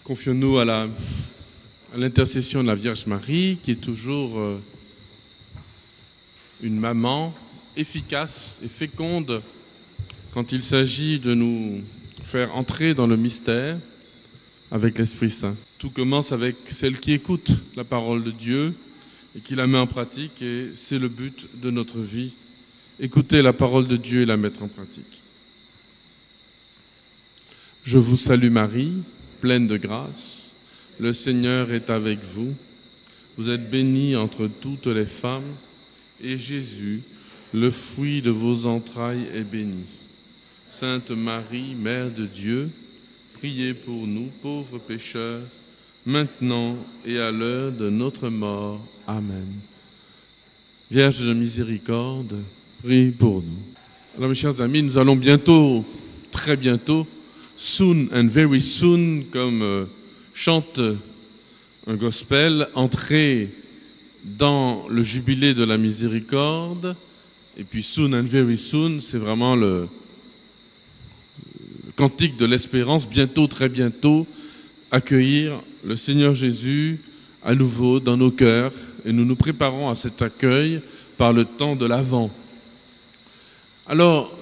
Confions-nous à l'intercession de la Vierge Marie, qui est toujours une maman efficace et féconde quand il s'agit de nous faire entrer dans le mystère avec l'Esprit Saint. Tout commence avec celle qui écoute la parole de Dieu et qui la met en pratique, et c'est le but de notre vie, écouter la parole de Dieu et la mettre en pratique. Je vous salue Marie, pleine de grâce, le Seigneur est avec vous. Vous êtes bénie entre toutes les femmes, et Jésus, le fruit de vos entrailles, est béni. Sainte Marie, Mère de Dieu, priez pour nous, pauvres pécheurs, maintenant et à l'heure de notre mort. Amen. Vierge de miséricorde, prie pour nous. Alors mes chers amis, nous allons bientôt, très bientôt, soon and very soon, comme chante un gospel, entrer dans le jubilé de la miséricorde. Et puis soon and very soon, c'est vraiment le cantique de l'espérance, bientôt, très bientôt, accueillir le Seigneur Jésus à nouveau dans nos cœurs. Et nous nous préparons à cet accueil par le temps de l'Avent. Alors,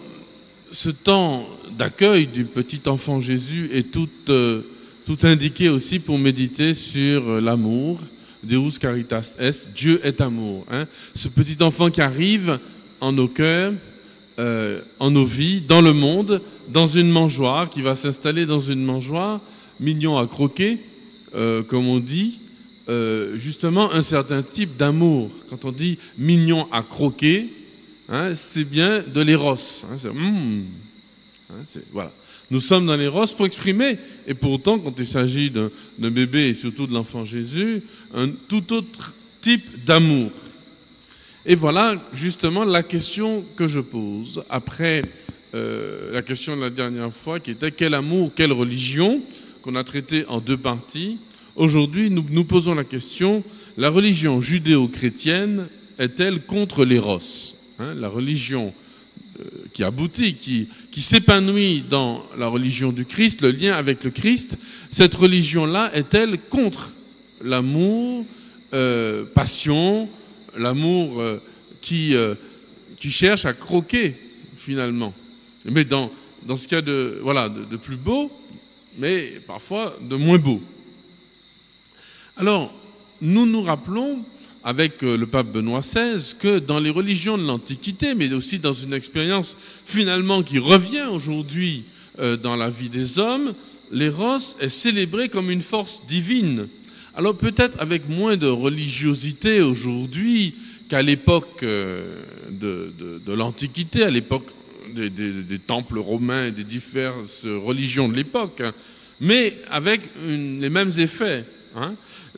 ce temps d'accueil du petit enfant Jésus est tout indiqué aussi pour méditer sur l'amour. Deus caritas est, Dieu est amour. Ce petit enfant qui arrive en nos cœurs, en nos vies, dans le monde, dans une mangeoire, qui va s'installer dans une mangeoire, mignon à croquer, comme on dit, justement un certain type d'amour. Quand on dit mignon à croquer, c'est bien de l'éros. Voilà. Nous sommes dans l'éros pour exprimer, et pourtant, quand il s'agit d'un bébé et surtout de l'enfant Jésus, un tout autre type d'amour. Et voilà justement la question que je pose après la question de la dernière fois, qui était quel amour, quelle religion, qu'on a traité en deux parties. Aujourd'hui, nous posons la question, la religion judéo-chrétienne est-elle contre l'éros ? La religion qui aboutit, qui s'épanouit dans la religion du Christ, le lien avec le Christ, cette religion-là est-elle contre l'amour, passion, l'amour qui cherche à croquer finalement, mais dans ce cas de plus beau, mais parfois de moins beau. Alors, nous nous rappelons avec le pape Benoît XVI que dans les religions de l'Antiquité, mais aussi dans une expérience finalement qui revient aujourd'hui dans la vie des hommes, l'éros est célébré comme une force divine. Alors peut-être avec moins de religiosité aujourd'hui qu'à l'époque de l'Antiquité, à l'époque des temples romains et des diverses religions de l'époque, mais avec les mêmes effets.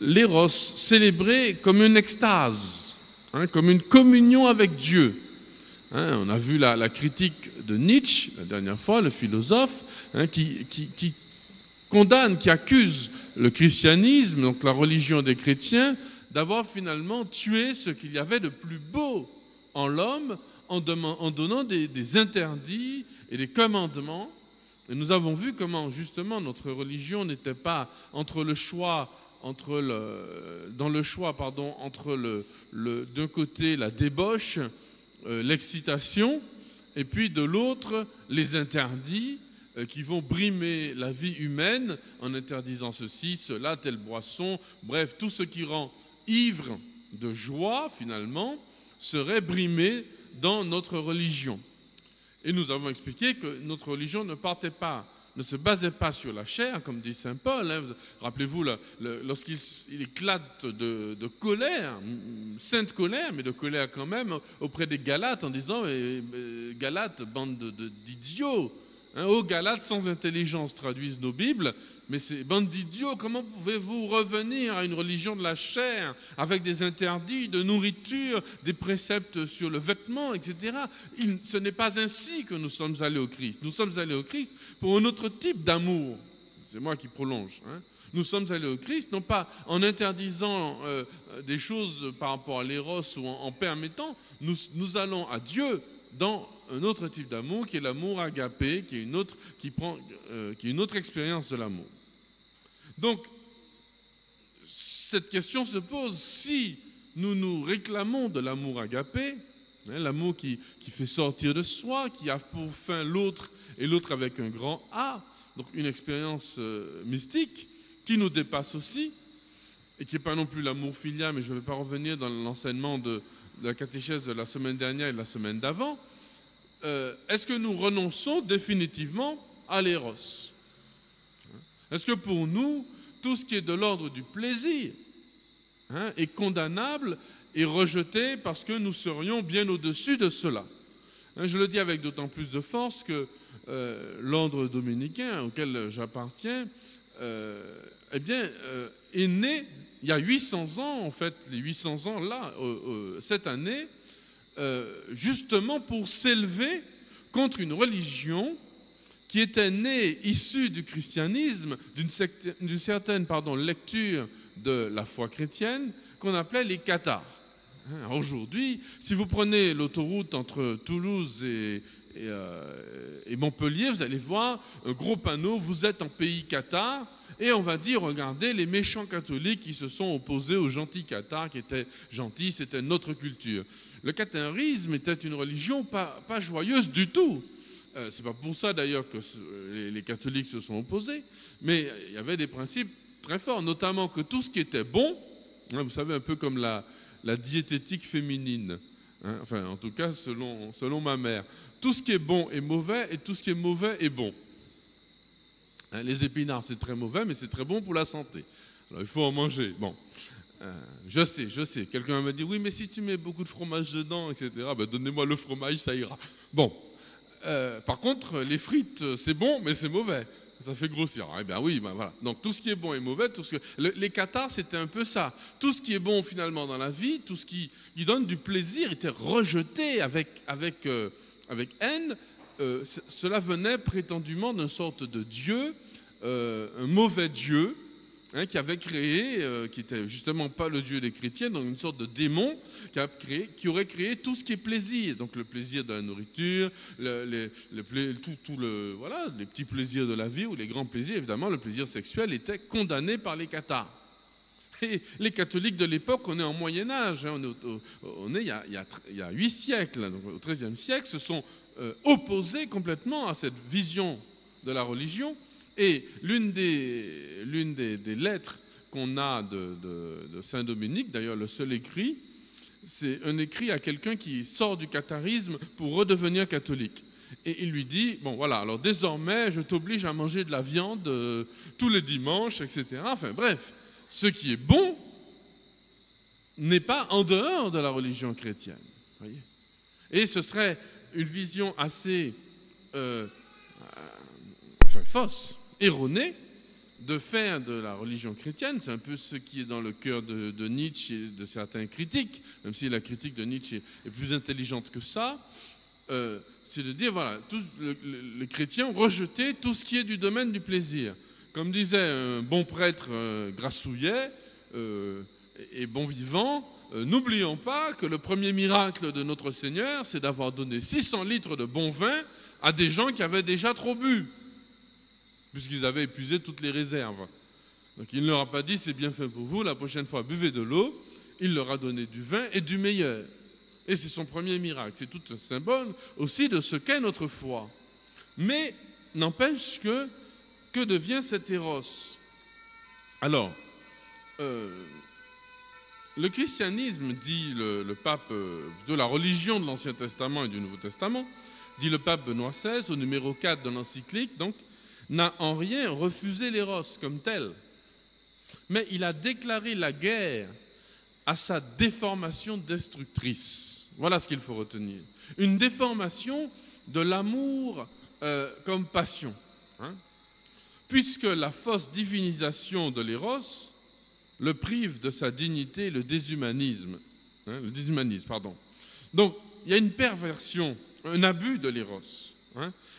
L'éros célébré comme une extase, comme une communion avec Dieu. On a vu la critique de Nietzsche, la dernière fois, le philosophe, qui condamne, qui accuse le christianisme, donc la religion des chrétiens, d'avoir finalement tué ce qu'il y avait de plus beau en l'homme en donnant des interdits et des commandements. Et nous avons vu comment justement notre religion n'était pas entre d'un côté la débauche, l'excitation, et puis de l'autre les interdits qui vont brimer la vie humaine en interdisant ceci, cela, telle boisson, bref, tout ce qui rend ivre de joie finalement serait brimé dans notre religion. Et nous avons expliqué que notre religion ne se basait pas sur la chair, comme dit saint Paul. Rappelez-vous, lorsqu'il éclate de colère, sainte colère, mais de colère quand même, auprès des Galates, en disant « Galates, bande d'idiots ». Ô Galates sans intelligence, traduisent nos Bibles, mais c'est bande d'idiots, comment pouvez-vous revenir à une religion de la chair avec des interdits de nourriture, des préceptes sur le vêtement, etc. Ce n'est pas ainsi que nous sommes allés au Christ. Nous sommes allés au Christ pour un autre type d'amour. C'est moi qui prolonge. Nous sommes allés au Christ, non pas en interdisant des choses par rapport à l'éros ou en permettant, nous allons à Dieu dans un autre type d'amour qui est l'amour agapé, qui est une autre expérience de l'amour. Donc, cette question se pose, si nous nous réclamons de l'amour agapé, l'amour qui fait sortir de soi, qui a pour fin l'autre et l'autre avec un grand A, donc une expérience mystique qui nous dépasse aussi, et qui n'est pas non plus l'amour filial, mais je ne vais pas revenir dans l'enseignement de la catéchèse de la semaine dernière et de la semaine d'avant. Est-ce que nous renonçons définitivement à l'éros? Est-ce que pour nous, tout ce qui est de l'ordre du plaisir est condamnable et rejeté parce que nous serions bien au-dessus de cela? Je le dis avec d'autant plus de force que l'ordre dominicain auquel j'appartiens est né il y a 800 ans, en fait, les 800 ans là, cette année, justement pour s'élever contre une religion qui était née, issue du christianisme, d'une certaine lecture de la foi chrétienne, qu'on appelait les cathares. Aujourd'hui, si vous prenez l'autoroute entre Toulouse et Montpellier, vous allez voir un gros panneau, vous êtes en pays cathare, et on va dire, regardez les méchants catholiques qui se sont opposés aux gentils cathares, qui étaient gentils, c'était notre culture. Le catharisme était une religion pas joyeuse du tout. C'est pas pour ça d'ailleurs que les catholiques se sont opposés, mais il y avait des principes très forts, notamment que tout ce qui était bon, vous savez, un peu comme la diététique féminine, enfin en tout cas selon ma mère, tout ce qui est bon est mauvais et tout ce qui est mauvais est bon. Les épinards c'est très mauvais mais c'est très bon pour la santé, alors il faut en manger. Bon, je sais, quelqu'un m'a dit oui mais si tu mets beaucoup de fromage dedans, etc., donnez-moi le fromage, ça ira. Bon, par contre les frites c'est bon mais c'est mauvais, ça fait grossir. Eh bien oui, voilà. Donc tout ce qui est bon est mauvais. Les cathares, c'était un peu ça. Tout ce qui est bon finalement dans la vie, tout ce qui donne du plaisir était rejeté avec haine. Cela venait prétendument d'une sorte de Dieu, un mauvais Dieu, qui avait créé, qui n'était justement pas le Dieu des chrétiens, donc une sorte de démon qui aurait créé tout ce qui est plaisir. Donc le plaisir de la nourriture, les petits plaisirs de la vie ou les grands plaisirs. Évidemment, le plaisir sexuel était condamné par les cathares. Et les catholiques de l'époque, on est en Moyen-Âge, on est il y a 8 siècles, donc au XIIIe siècle, se sont opposés complètement à cette vision de la religion. Et l'une des lettres qu'on a de Saint Dominique, d'ailleurs le seul écrit, c'est un écrit à quelqu'un qui sort du catharisme pour redevenir catholique. Et il lui dit, bon voilà, alors désormais je t'oblige à manger de la viande tous les dimanches, etc. Enfin bref, ce qui est bon n'est pas en dehors de la religion chrétienne. Voyez. Et ce serait une vision assez fausse, erronée, de faire de la religion chrétienne, c'est un peu ce qui est dans le cœur de Nietzsche et de certains critiques, même si la critique de Nietzsche est plus intelligente que ça, c'est de dire, voilà, les chrétiens rejetaient tout ce qui est du domaine du plaisir. Comme disait un bon prêtre grassouillet et bon vivant, n'oublions pas que le premier miracle de notre Seigneur, c'est d'avoir donné 600 litres de bon vin à des gens qui avaient déjà trop bu, puisqu'ils avaient épuisé toutes les réserves. Donc il ne leur a pas dit, c'est bien fait pour vous, la prochaine fois buvez de l'eau. Il leur a donné du vin et du meilleur. Et c'est son premier miracle. C'est tout un symbole aussi de ce qu'est notre foi. Mais n'empêche que devient cet éros? Alors, le christianisme, dit le pape, de la religion de l'Ancien Testament et du Nouveau Testament, dit le pape Benoît XVI, au numéro 4 de l'encyclique, donc, n'a en rien refusé l'éros comme tel, mais il a déclaré la guerre à sa déformation destructrice. Voilà ce qu'il faut retenir. Une déformation de l'amour comme passion. Puisque la fausse divinisation de l'éros le prive de sa dignité, le déshumanisme. Donc, il y a une perversion, un abus de l'éros.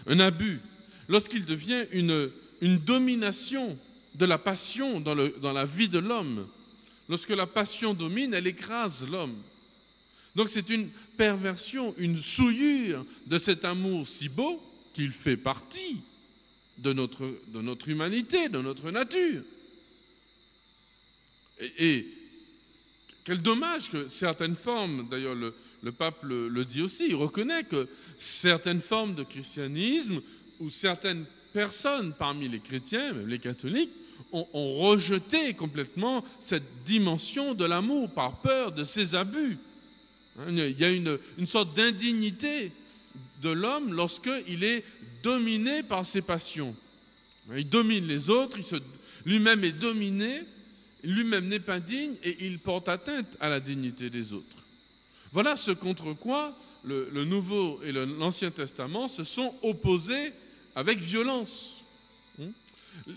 Un abus. Lorsqu'il devient une domination de la passion dans la vie de l'homme. Lorsque la passion domine, elle écrase l'homme. Donc c'est une perversion, une souillure de cet amour si beau qu'il fait partie de notre humanité, de notre nature. Et quel dommage que certaines formes, d'ailleurs le pape le dit aussi, il reconnaît que certaines formes de christianisme ou certaines personnes parmi les chrétiens, même les catholiques, ont rejeté complètement cette dimension de l'amour par peur de ses abus. Il y a une sorte d'indignité de l'homme lorsqu'il est dominé par ses passions. Il domine les autres, lui-même est dominé, lui-même n'est pas digne et il porte atteinte à la dignité des autres. Voilà ce contre quoi le Nouveau et l'Ancien Testament se sont opposés avec violence.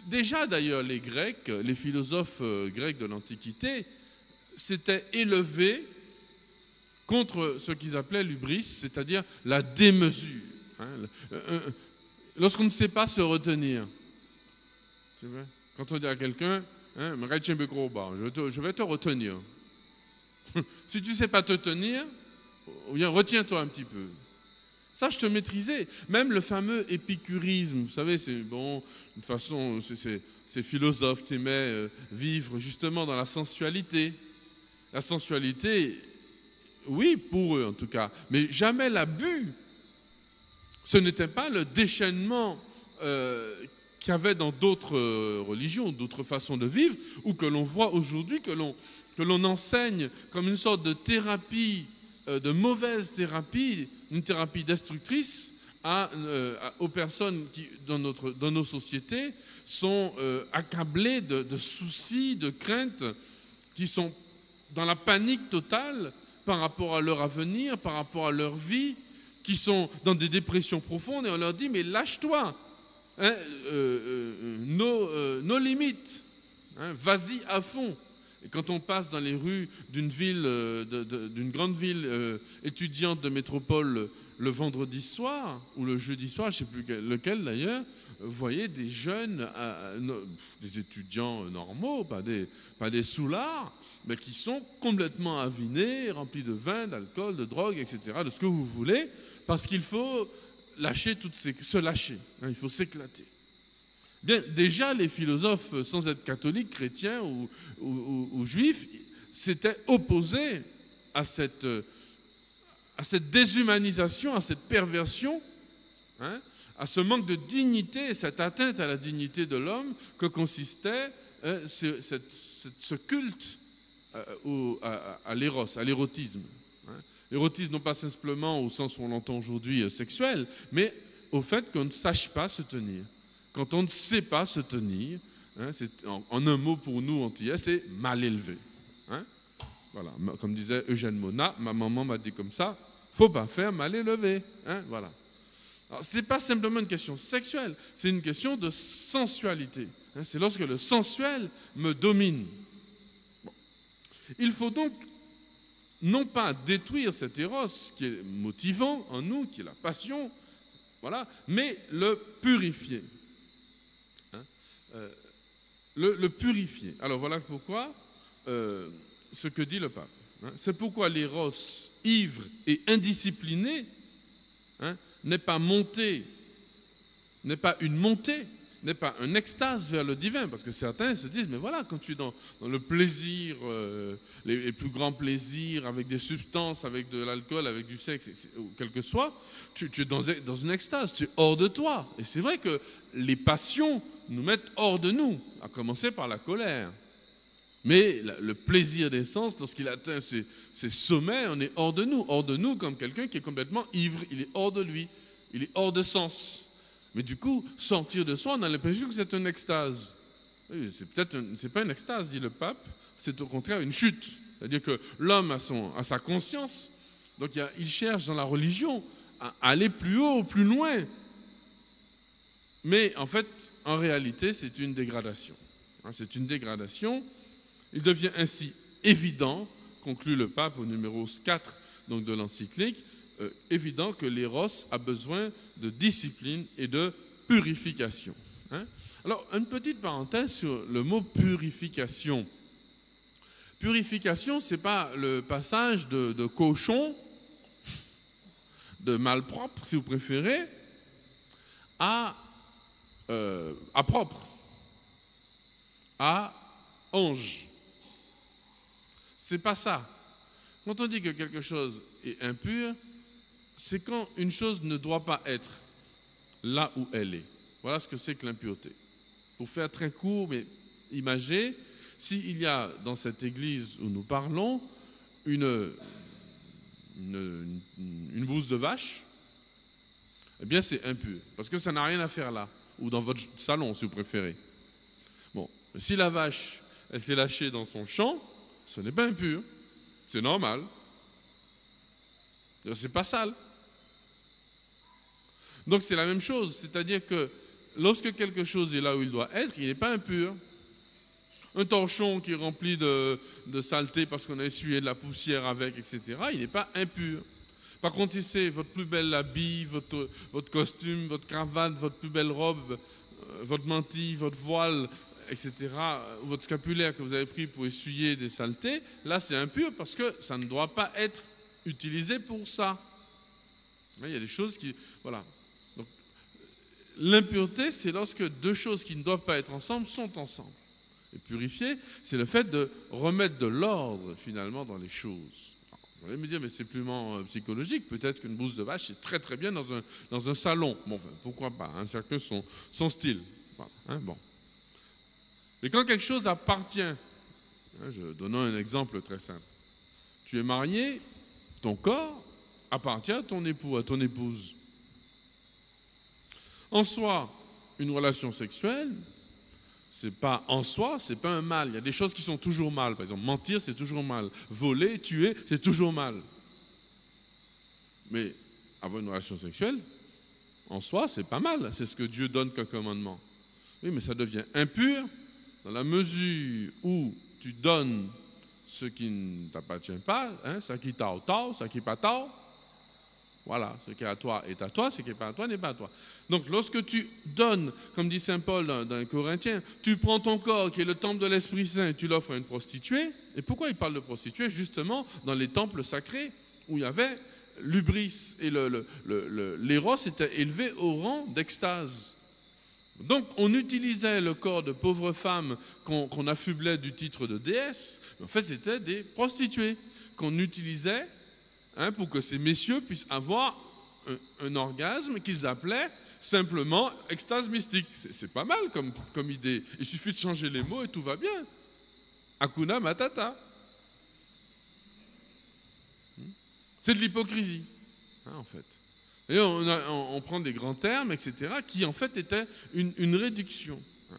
Déjà d'ailleurs les Grecs, les philosophes grecs de l'Antiquité s'étaient élevés contre ce qu'ils appelaient l'hubris, c'est-à-dire la démesure. Lorsqu'on ne sait pas se retenir, quand on dit à quelqu'un, je vais te retenir. Si tu ne sais pas te tenir, bien retiens-toi un petit peu. Ça, je te maîtrisais. Même le fameux épicurisme, vous savez, c'est bon, de façon, ces philosophes qui aimaient vivre justement dans la sensualité. La sensualité, oui, pour eux en tout cas, mais jamais l'abus. Ce n'était pas le déchaînement qu'il y avait dans d'autres religions, d'autres façons de vivre, ou que l'on voit aujourd'hui, que l'on enseigne comme une sorte de thérapie, de mauvaise thérapie, une thérapie destructrice aux personnes qui, dans nos sociétés, sont accablées de soucis, de craintes, qui sont dans la panique totale par rapport à leur avenir, par rapport à leur vie, qui sont dans des dépressions profondes, et on leur dit, mais lâche-toi, hein, nos limites, hein, vas-y à fond. Et quand on passe dans les rues d'une ville, d'une grande ville étudiante de métropole le vendredi soir ou le jeudi soir, je ne sais plus lequel d'ailleurs, vous voyez des jeunes, des étudiants normaux, pas des soulards, mais qui sont complètement avinés, remplis de vin, d'alcool, de drogue, etc., de ce que vous voulez, parce qu'il faut se lâcher, hein, il faut s'éclater. Bien, déjà, les philosophes, sans être catholiques, chrétiens ou juifs, s'étaient opposés à cette déshumanisation, à cette perversion, hein, à ce manque de dignité, cette atteinte à la dignité de l'homme que consistait ce culte à l'éros, à l'érotisme. Hein. L'érotisme, non pas simplement au sens où on l'entend aujourd'hui sexuel, mais au fait qu'on ne sache pas se tenir. Quand on ne sait pas se tenir, hein, c'est, en un mot pour nous antillais, c'est mal élevé. Hein. Voilà, comme disait Eugène Monat, ma maman m'a dit comme ça, faut pas faire mal élevé. Hein, voilà. Alors, ce n'est pas simplement une question sexuelle, c'est une question de sensualité. Hein, c'est lorsque le sensuel me domine. Bon. Il faut donc non pas détruire cet éros qui est motivant en nous, qui est la passion, voilà, mais le purifier. Le purifier. Alors voilà pourquoi ce que dit le pape. Hein, c'est pourquoi l'éros ivre et indiscipliné, hein, n'est pas monté, n'est pas une montée, n'est pas un extase vers le divin, parce que certains se disent, mais voilà, quand tu es dans le plaisir, les plus grands plaisirs, avec des substances, avec de l'alcool, avec du sexe, quel que soit, tu es dans une extase, tu es hors de toi. Et c'est vrai que les passions nous mettent hors de nous, à commencer par la colère. Mais le plaisir des sens, lorsqu'il atteint ses sommets, on est hors de nous comme quelqu'un qui est complètement ivre, il est hors de lui, il est hors de sens. Mais du coup, sortir de soi, on a l'impression que c'est une extase. Oui, c'est pas une extase, dit le pape, c'est au contraire une chute. C'est-à-dire que l'homme a sa conscience, donc il cherche dans la religion à aller plus haut, plus loin. Mais en fait, en réalité, c'est une dégradation. C'est une dégradation. Il devient ainsi évident, conclut le pape au numéro 4 donc de l'encyclique, évident que l'éros a besoin de discipline et de purification. Hein? Alors, une petite parenthèse sur le mot purification. Purification, ce n'est pas le passage de cochon, de malpropre, si vous préférez, à propre, à ange. C'est pas ça. Quand on dit que quelque chose est impur, c'est quand une chose ne doit pas être là où elle est. Voilà ce que c'est que l'impureté. Pour faire très court, mais imagez, s'il y a dans cette église où nous parlons une bouse de vache, eh bien c'est impur, parce que ça n'a rien à faire là, ou dans votre salon si vous préférez. Bon, si la vache, elle s'est lâchée dans son champ, ce n'est pas impur, c'est normal. C'est pas sale. Donc c'est la même chose, c'est-à-dire que lorsque quelque chose est là où il doit être, il n'est pas impur. Un torchon qui est rempli de saleté parce qu'on a essuyé de la poussière avec, etc., il n'est pas impur. Par contre, si c'est votre plus belle habit, votre costume, votre cravate, votre plus belle robe, votre mantille, votre voile, etc., votre scapulaire que vous avez pris pour essuyer des saletés, là c'est impur parce que ça ne doit pas être utilisé pour ça. Il y a des choses qui... Voilà. Donc, l'impureté, c'est lorsque deux choses qui ne doivent pas être ensemble sont ensemble. Et purifier, c'est le fait de remettre de l'ordre finalement dans les choses. Alors, vous allez me dire, mais c'est purement psychologique. Peut-être qu'une bouse de vache, c'est très très bien dans un salon. Bon, enfin, pourquoi pas, hein, chacun son style. Voilà, hein, bon. Mais quand quelque chose appartient, hein, donnons un exemple très simple. Tu es marié, ton corps appartient à ton époux, à ton épouse. En soi, une relation sexuelle, c'est pas en soi, c'est pas un mal. Il y a des choses qui sont toujours mal. Par exemple, mentir, c'est toujours mal. Voler, tuer, c'est toujours mal. Mais avoir une relation sexuelle, en soi, c'est pas mal. C'est ce que Dieu donne comme commandement. Oui, mais ça devient impur dans la mesure où tu donnes ce qui ne t'appartient pas, hein, ça qui t'a au tort, ça qui n'est pas tort. Voilà, ce qui est à toi est à toi, ce qui n'est pas à toi n'est pas à toi. Donc lorsque tu donnes, comme dit Saint Paul dans les Corinthiens, tu prends ton corps qui est le temple de l'Esprit Saint et tu l'offres à une prostituée. Et pourquoi il parle de prostituée? Justement dans les temples sacrés où il y avait l'hubris et l'éros était élevé au rang d'extase. Donc on utilisait le corps de pauvres femmes qu'on affublait du titre de déesse, mais en fait c'était des prostituées qu'on utilisait, hein, pour que ces messieurs puissent avoir un orgasme qu'ils appelaient simplement extase mystique. C'est pas mal comme idée. Il suffit de changer les mots et tout va bien. Hakuna Matata. C'est de l'hypocrisie, hein, en fait. Et on prend des grands termes, etc., qui en fait étaient une réduction. Hein.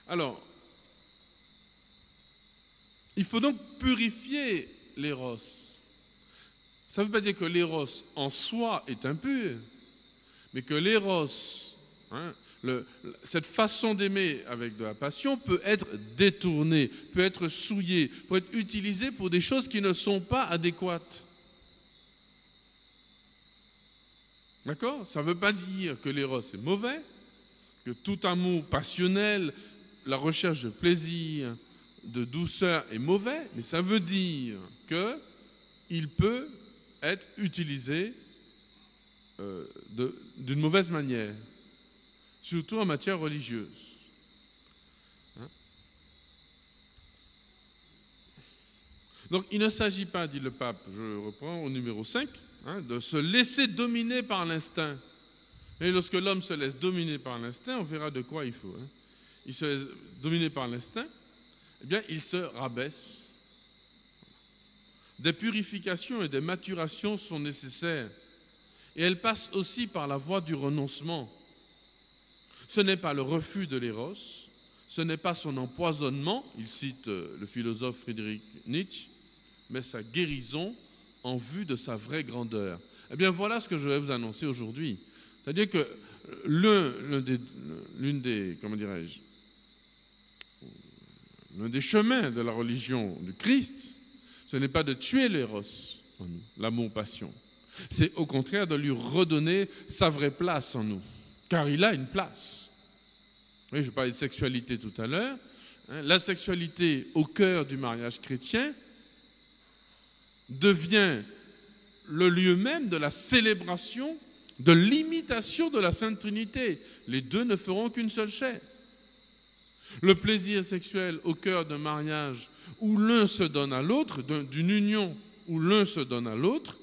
Alors, il faut donc purifier l'éros. Ça ne veut pas dire que l'éros en soi est impur, mais que l'éros, hein, cette façon d'aimer avec de la passion peut être détournée, peut être souillée, peut être utilisée pour des choses qui ne sont pas adéquates. D'accord? Ça ne veut pas dire que l'éros est mauvais, que tout amour passionnel, la recherche de plaisir, de douceur est mauvais, mais ça veut dire qu'il peut être utilisé d'une mauvaise manière, surtout en matière religieuse. Hein? Donc il ne s'agit pas, dit le pape, je reprends au numéro 5, hein, de se laisser dominer par l'instinct. Et lorsque l'homme se laisse dominer par l'instinct, on verra de quoi il faut. Hein. Il se laisse dominer par l'instinct, eh bien il se rabaisse. Des purifications et des maturations sont nécessaires. Et elles passent aussi par la voie du renoncement. Ce n'est pas le refus de l'éros, ce n'est pas son empoisonnement, il cite le philosophe Friedrich Nietzsche, mais sa guérison en vue de sa vraie grandeur. Eh bien voilà ce que je vais vous annoncer aujourd'hui. C'est-à-dire que l'un des chemins de la religion du Christ, ce n'est pas de tuer l'éros en nous, l'amour-passion. C'est au contraire de lui redonner sa vraie place en nous, car il a une place. Oui, je parlais de sexualité tout à l'heure. La sexualité au cœur du mariage chrétien devient le lieu même de la célébration, de l'imitation de la Sainte Trinité. Les deux ne feront qu'une seule chair. Le plaisir sexuel au cœur d'un mariage où l'un se donne à l'autre, d'une union où l'un se donne à l'autre,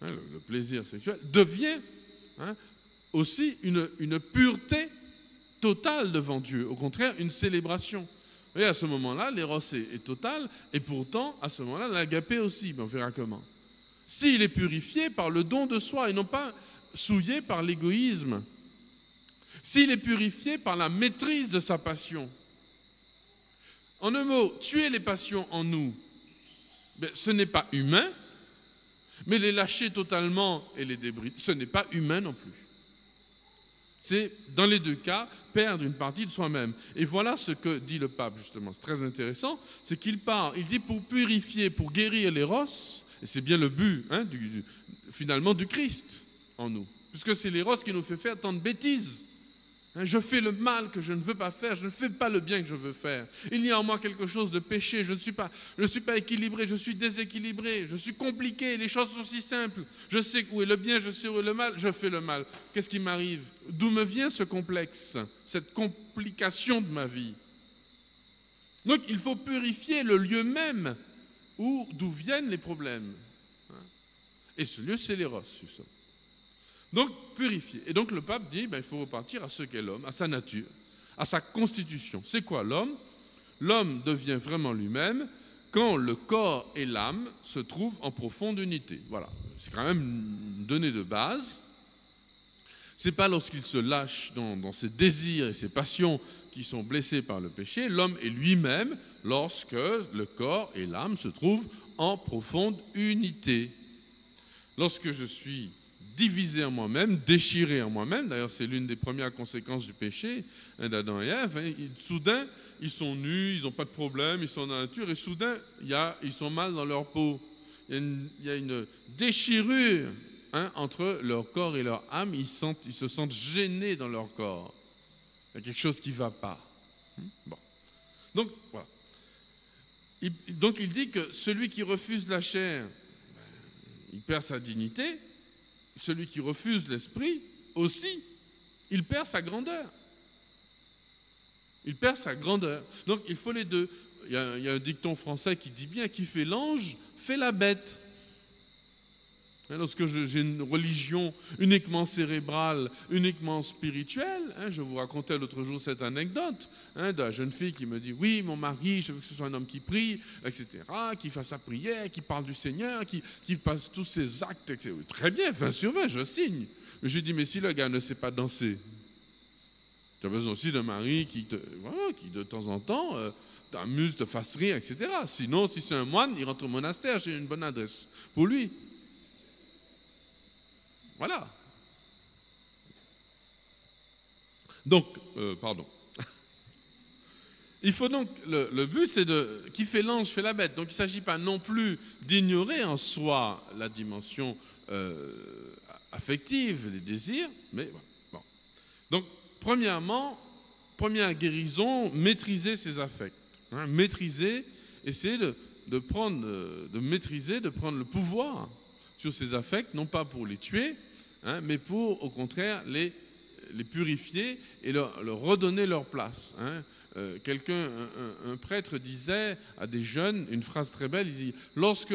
le plaisir sexuel devient aussi une pureté totale devant Dieu. Au contraire, une célébration. Et à ce moment-là, l'éros est total, et pourtant, à ce moment-là, l'agapé aussi, mais on verra comment. S'il est purifié par le don de soi et non pas souillé par l'égoïsme, s'il est purifié par la maîtrise de sa passion. En un mot, tuer les passions en nous, ce n'est pas humain, mais les lâcher totalement et les débrider, ce n'est pas humain non plus. C'est, dans les deux cas, perdre une partie de soi-même. Et voilà ce que dit le pape, justement. C'est très intéressant. C'est qu'il il dit pour purifier, pour guérir l'éros, et c'est bien le but, finalement, du Christ en nous. Puisque c'est l'éros qui nous fait faire tant de bêtises. Je fais le mal que je ne veux pas faire, je ne fais pas le bien que je veux faire. Il y a en moi quelque chose de péché, je ne suis pas équilibré, je suis déséquilibré, je suis compliqué, les choses sont si simples. Je sais où est le bien, je sais où est le mal, je fais le mal. Qu'est-ce qui m'arrive? D'où me vient ce complexe, cette complication de ma vie? Donc il faut purifier le lieu même d'où viennent les problèmes. Et ce lieu, c'est l'éros, justement. Donc, purifier. Et donc, le pape dit, il faut repartir à ce qu'est l'homme, à sa nature, à sa constitution. C'est quoi l'homme? L'homme devient vraiment lui-même quand le corps et l'âme se trouvent en profonde unité. Voilà, c'est quand même une donnée de base. Ce n'est pas lorsqu'il se lâche dans ses désirs et ses passions qui sont blessés par le péché. L'homme est lui-même lorsque le corps et l'âme se trouvent en profonde unité. Lorsque je suis divisé en moi-même, déchiré en moi-même. D'ailleurs, c'est l'une des premières conséquences du péché d'Adam et Ève. Soudain, ils sont nus, ils n'ont pas de problème, ils sont dans la nature, et soudain, ils sont mal dans leur peau. Il y a une déchirure entre leur corps et leur âme. Ils se sentent gênés dans leur corps. Il y a quelque chose qui ne va pas. Bon. Donc, voilà. Donc, il dit que celui qui refuse la chair, il perd sa dignité. Celui qui refuse l'esprit, aussi, il perd sa grandeur. Il perd sa grandeur. Donc, il faut les deux. Il y a un dicton français qui dit bien, qui fait l'ange, fait la bête. Lorsque j'ai une religion uniquement cérébrale, uniquement spirituelle, je vous racontais l'autre jour cette anecdote de la jeune fille qui me dit « Oui, mon mari, je veux que ce soit un homme qui prie, etc., qui fasse sa prière, qui parle du Seigneur, qui passe tous ses actes, etc. » Très bien, 20 sur 20, je signe. Mais je lui dis « Mais si le gars ne sait pas danser, tu as besoin aussi d'un mari qui de temps en temps t'amuse, te fasse rire, etc. Sinon, si c'est un moine, il rentre au monastère, j'ai une bonne adresse pour lui. » Voilà. Donc, pardon. Il faut donc, le but c'est qui fait l'ange fait la bête. Donc il ne s'agit pas non plus d'ignorer en soi la dimension affective, les désirs, mais voilà. Bon. Donc, première guérison, maîtriser ses affects. Maîtriser, essayer de maîtriser, de prendre le pouvoir sur ses affects, non pas pour les tuer, mais pour, au contraire, les purifier et leur redonner leur place. Un prêtre disait à des jeunes une phrase très belle, il dit « Lorsque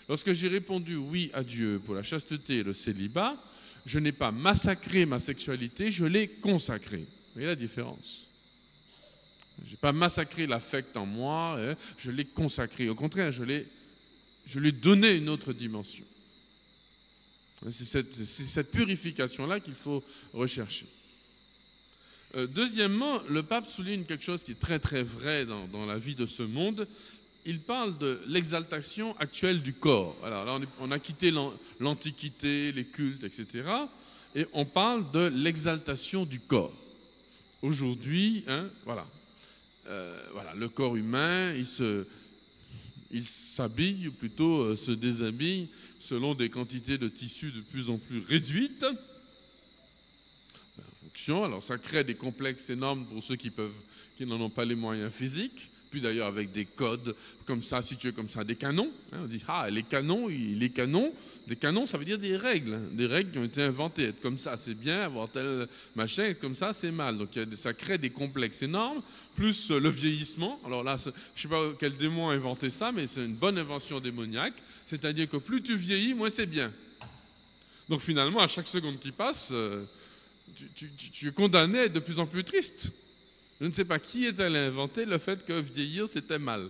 lorsque j'ai répondu oui à Dieu pour la chasteté et le célibat, je n'ai pas massacré ma sexualité, je l'ai consacrée. » Vous voyez la différence? Je n'ai pas massacré l'affect en moi, je l'ai consacré. Au contraire, je lui ai donné une autre dimension. C'est cette purification-là qu'il faut rechercher. Deuxièmement, le pape souligne quelque chose qui est très très vrai dans la vie de ce monde. Il parle de l'exaltation actuelle du corps. Alors là, on a quitté l'Antiquité, les cultes, etc. Et on parle de l'exaltation du corps. Aujourd'hui, voilà, le corps humain, il s'habille, ou plutôt se déshabille, selon des quantités de tissus de plus en plus réduites. Alors ça crée des complexes énormes pour ceux qui n'en ont pas les moyens physiques. Puis d'ailleurs avec des codes comme ça, situés comme ça, des canons. On dit, les canons, des canons, ça veut dire des règles qui ont été inventées. Être comme ça, c'est bien, avoir tel machin, être comme ça, c'est mal. Donc ça crée des complexes énormes, plus le vieillissement. Alors là, je ne sais pas quel démon a inventé ça, mais c'est une bonne invention démoniaque. C'est-à-dire que plus tu vieillis, moins c'est bien. Donc finalement, à chaque seconde qui passe, tu es condamné à être de plus en plus triste. Je ne sais pas qui est allé inventer le fait que vieillir, c'était mal.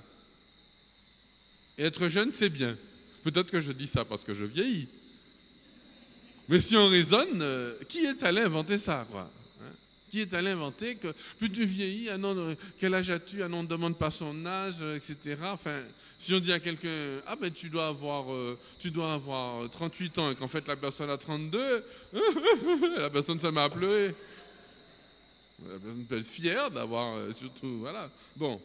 Et être jeune, c'est bien. Peut-être que je dis ça parce que je vieillis. Mais si on raisonne, qui est allé inventer ça, quoi? Qui est allé inventer que plus tu vieillis, quel âge as-tu? On ne demande pas son âge, etc. Enfin, si on dit à quelqu'un, tu dois avoir 38 ans et qu'en fait la personne a 32, la personne se met à pleurer. La personne peut être fière d'avoir, surtout, voilà. Bon.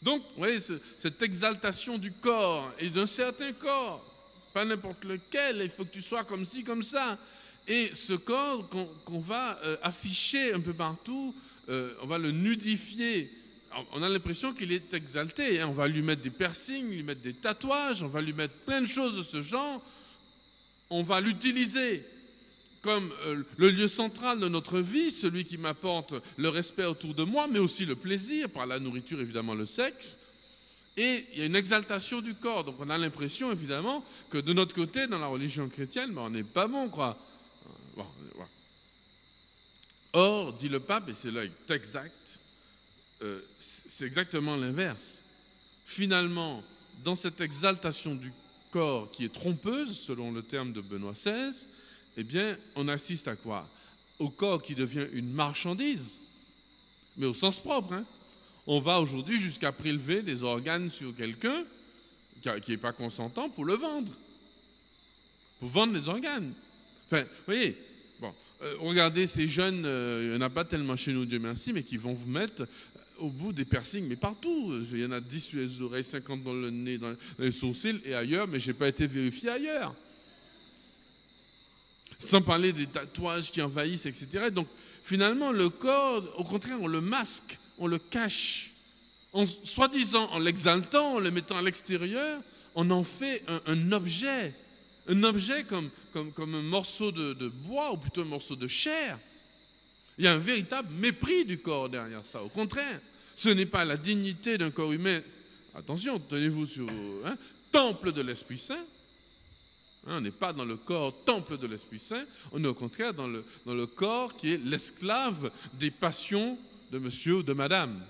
Donc, vous voyez, cette exaltation du corps et d'un certain corps, pas n'importe lequel, il faut que tu sois comme ci, comme ça. Et ce corps qu'on va afficher un peu partout, on va le nudifier. On a l'impression qu'il est exalté. On va lui mettre des piercings, lui mettre des tatouages, on va lui mettre plein de choses de ce genre. On va l'utiliser comme le lieu central de notre vie, celui qui m'apporte le respect autour de moi, mais aussi le plaisir, par la nourriture, évidemment, le sexe. Et il y a une exaltation du corps. Donc on a l'impression, évidemment, que de notre côté, dans la religion chrétienne, on n'est pas bon, quoi. Bon, voilà. Or, dit le pape, et c'est là exact, c'est exactement l'inverse. Finalement, dans cette exaltation du corps qui est trompeuse, selon le terme de Benoît XVI, eh bien, on assiste à quoi? Au corps qui devient une marchandise, mais au sens propre. On va aujourd'hui jusqu'à prélever des organes sur quelqu'un qui n'est pas consentant pour le vendre. Pour vendre les organes. Enfin, vous voyez, bon, regardez ces jeunes, il n'y en a pas tellement chez nous, Dieu merci, mais qui vont vous mettre au bout des piercings, mais partout. Il y en a 10 sur les oreilles, 50 dans le nez, dans les sourcils et ailleurs, mais je n'ai pas été vérifié ailleurs. Sans parler des tatouages qui envahissent, etc. Donc, finalement, le corps, au contraire, on le masque, on le cache. Soi-disant, en l'exaltant, en le mettant à l'extérieur, on en fait un objet. Un objet comme un morceau de bois, ou plutôt un morceau de chair. Il y a un véritable mépris du corps derrière ça. Au contraire, ce n'est pas la dignité d'un corps humain. Attention, tenez-vous sur temple de l'Esprit Saint. On n'est pas dans le corps temple de l'Esprit Saint, on est au contraire dans le corps qui est l'esclave des passions de monsieur ou de madame,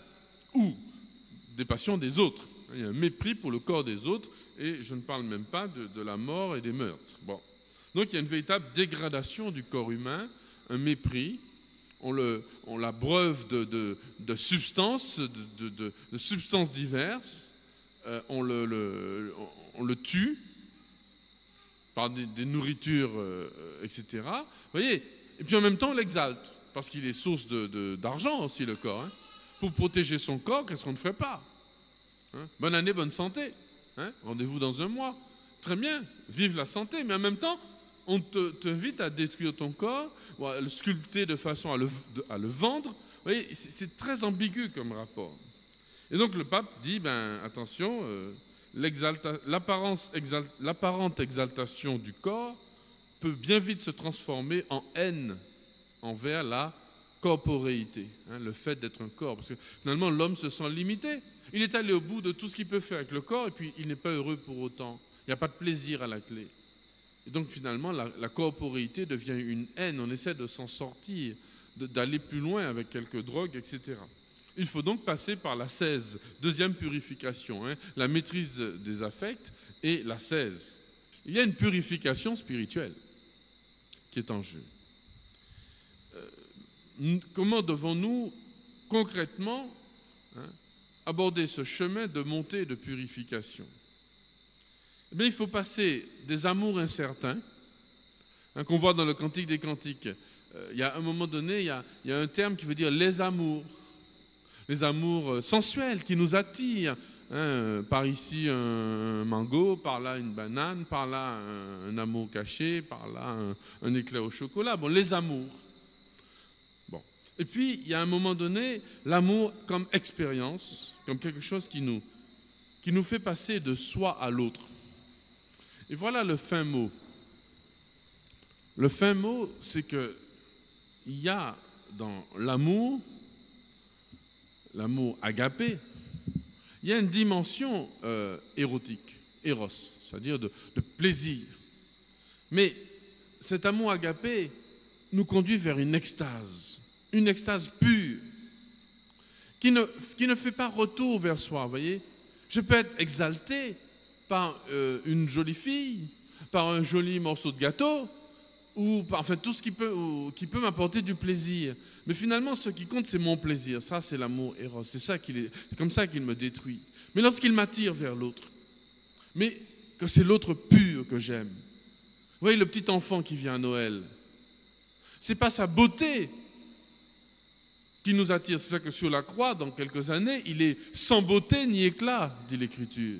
ou des passions des autres. Il y a un mépris pour le corps des autres, et je ne parle même pas de la mort et des meurtres. Bon. Donc il y a une véritable dégradation du corps humain, un mépris, on l'abreuve de substances, de substances diverses, on le tue, par des nourritures, etc. Vous voyez? Et puis en même temps, on l'exalte, parce qu'il est source d'argent aussi, le corps. Pour protéger son corps, qu'est-ce qu'on ne ferait pas? Bonne année, bonne santé. Rendez-vous dans un mois. Très bien, vive la santé, mais en même temps, on t'invite à détruire ton corps, ou à le sculpter de façon à le vendre. Vous voyez, c'est très ambigu comme rapport. Et donc le pape dit, attention, l'apparente exaltation du corps peut bien vite se transformer en haine envers la corporéité, le fait d'être un corps. Parce que finalement, l'homme se sent limité. Il est allé au bout de tout ce qu'il peut faire avec le corps et puis il n'est pas heureux pour autant. Il n'y a pas de plaisir à la clé. Et donc finalement, la corporéité devient une haine. On essaie de s'en sortir, d'aller plus loin avec quelques drogues, etc. Il faut donc passer par l'ascèse, deuxième purification, la maîtrise des affects et l'ascèse. Il y a une purification spirituelle qui est en jeu. Comment devons-nous concrètement aborder ce chemin de montée et de purification? Eh bien, il faut passer des amours incertains, qu'on voit dans le Cantique des Cantiques. Il y a un moment donné, il y a un terme qui veut dire les amours sensuels qui nous attirent. Par ici un mango, par là une banane, par là un amour caché, par là un éclair au chocolat. Bon, les amours. Bon, Et puis, il y a un moment donné, l'amour comme expérience, comme quelque chose qui nous fait passer de soi à l'autre. Et voilà le fin mot. Le fin mot, c'est qu'il y a dans l'amour agapé, il y a une dimension érotique, éros, c'est-à-dire de plaisir. Mais cet amour agapé nous conduit vers une extase pure, qui ne fait pas retour vers soi, vous voyez. Je peux être exalté par une jolie fille, par un joli morceau de gâteau, ou par tout ce qui peut m'apporter du plaisir. Mais finalement, ce qui compte, c'est mon plaisir. Ça, c'est l'amour éros. C'est comme ça qu'il me détruit. Mais lorsqu'il m'attire vers l'autre, mais que c'est l'autre pur que j'aime. Vous voyez, le petit enfant qui vient à Noël, c'est pas sa beauté qui nous attire. C'est vrai que sur la croix, dans quelques années, il est sans beauté ni éclat, dit l'Écriture.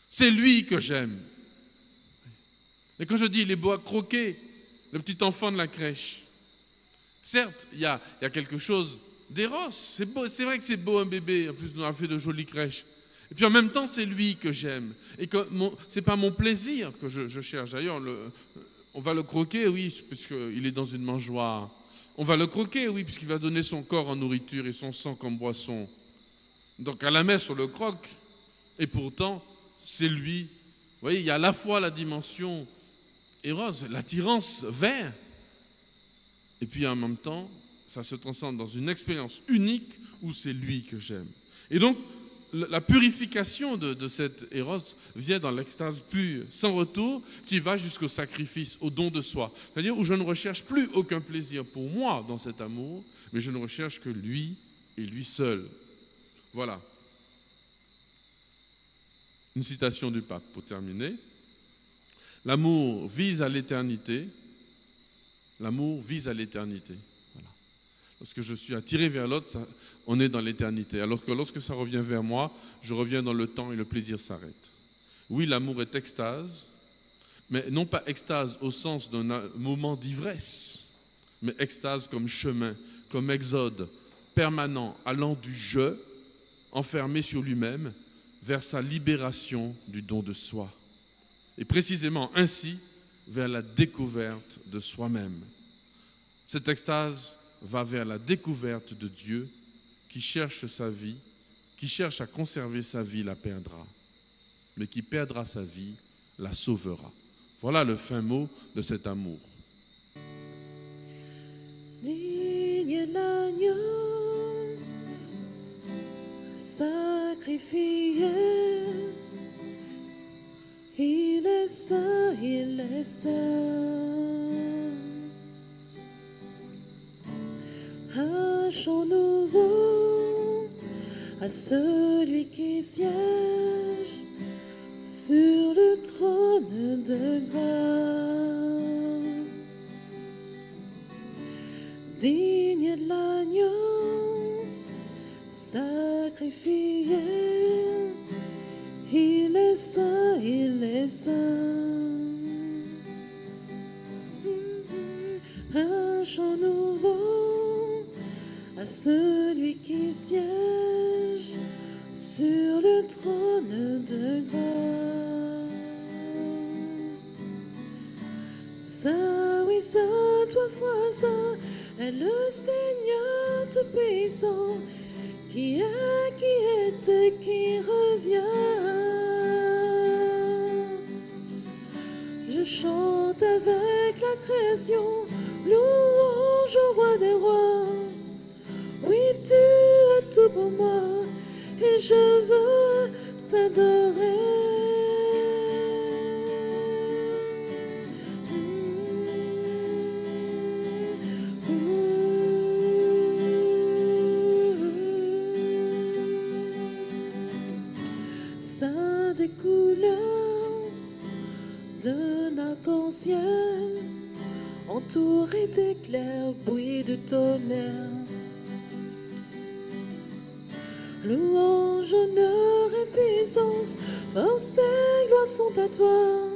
C'est lui que j'aime. Et quand je dis il est beau à croquer, le petit enfant de la crèche, certes, il y a quelque chose d'éros. C'est beau, c'est vrai que c'est beau un bébé, en plus nous avons fait de jolies crèches. Et puis en même temps, c'est lui que j'aime. Et ce n'est pas mon plaisir que je cherche. D'ailleurs, on va le croquer, oui, puisqu'il est dans une mangeoire. On va le croquer, oui, puisqu'il va donner son corps en nourriture et son sang comme boisson. Donc à la messe, on le croque. Et pourtant, c'est lui. Vous voyez, il y a à la fois la dimension éros, l'attirance vers, et puis en même temps, ça se transforme dans une expérience unique où c'est lui que j'aime. Et donc, la purification de cet éros vient dans l'extase pure, sans retour, qui va jusqu'au sacrifice, au don de soi. C'est-à-dire où je ne recherche plus aucun plaisir pour moi dans cet amour, mais je ne recherche que lui et lui seul. Voilà. Une citation du pape pour terminer. L'amour vise à l'éternité. L'amour vise à l'éternité. Voilà. Lorsque je suis attiré vers l'autre, on est dans l'éternité. Alors que lorsque ça revient vers moi, je reviens dans le temps et le plaisir s'arrête. Oui, l'amour est extase, mais non pas extase au sens d'un moment d'ivresse, mais extase comme chemin, comme exode permanent, allant du je, enfermé sur lui-même, vers sa libération du don de soi. Et précisément ainsi, vers la découverte de soi-même. Cette extase va vers la découverte de Dieu qui cherche sa vie, qui cherche à conserver sa vie, la perdra. Mais qui perdra sa vie, la sauvera. Voilà le fin mot de cet amour. Digne l'agneau sacrifié, il est saint, il est saint. Un chant nouveau à celui qui siège sur le trône de gloire. Digne de l'agneau sacrifié, il est saint, il est saint. Un chant nouveau à celui qui siège sur le trône de gloire. Saint, oui, saint, toi fois saint, est le Seigneur Tout-Puissant, qui était, qui revient. Je chante avec la création, louange au roi des rois. Oui, tu es tout pour moi, et je veux t'adorer. Saint des couleurs d'un arc-en-ciel, entouré d'éclairs, bruit de tonnerre. Louange, honneur et puissance, force et gloire sont à toi.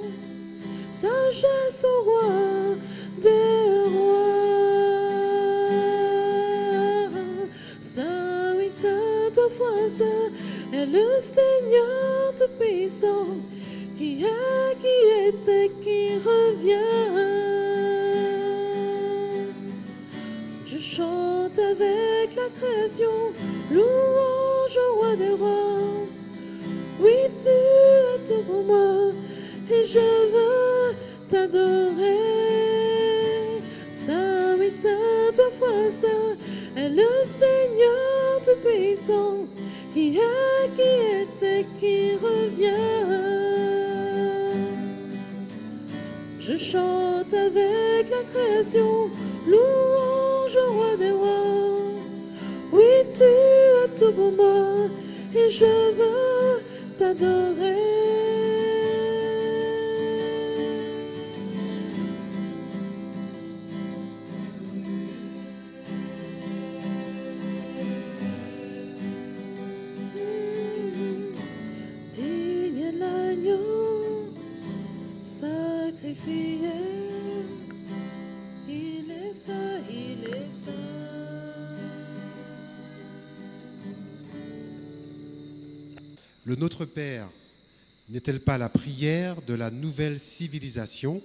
Sagesse au roi des rois. ça est le Seigneur Tout-Puissant, qui est, qui était, qui revient. Je chante avec la création, louange au roi des rois. Oui, tu es tout pour moi, et je veux t'adorer. Saint, oui, saint, toi, foi, saint, est le Seigneur Tout-Puissant, qui est, qui était, qui revient. Je chante avec la création, louange au roi des rois. Oui, tu es tout pour moi, et je veux t'adorer. Digne est l'agneau sacrifié, il est saint, il est saint. Le Notre Père n'est-elle pas la prière de la nouvelle civilisation,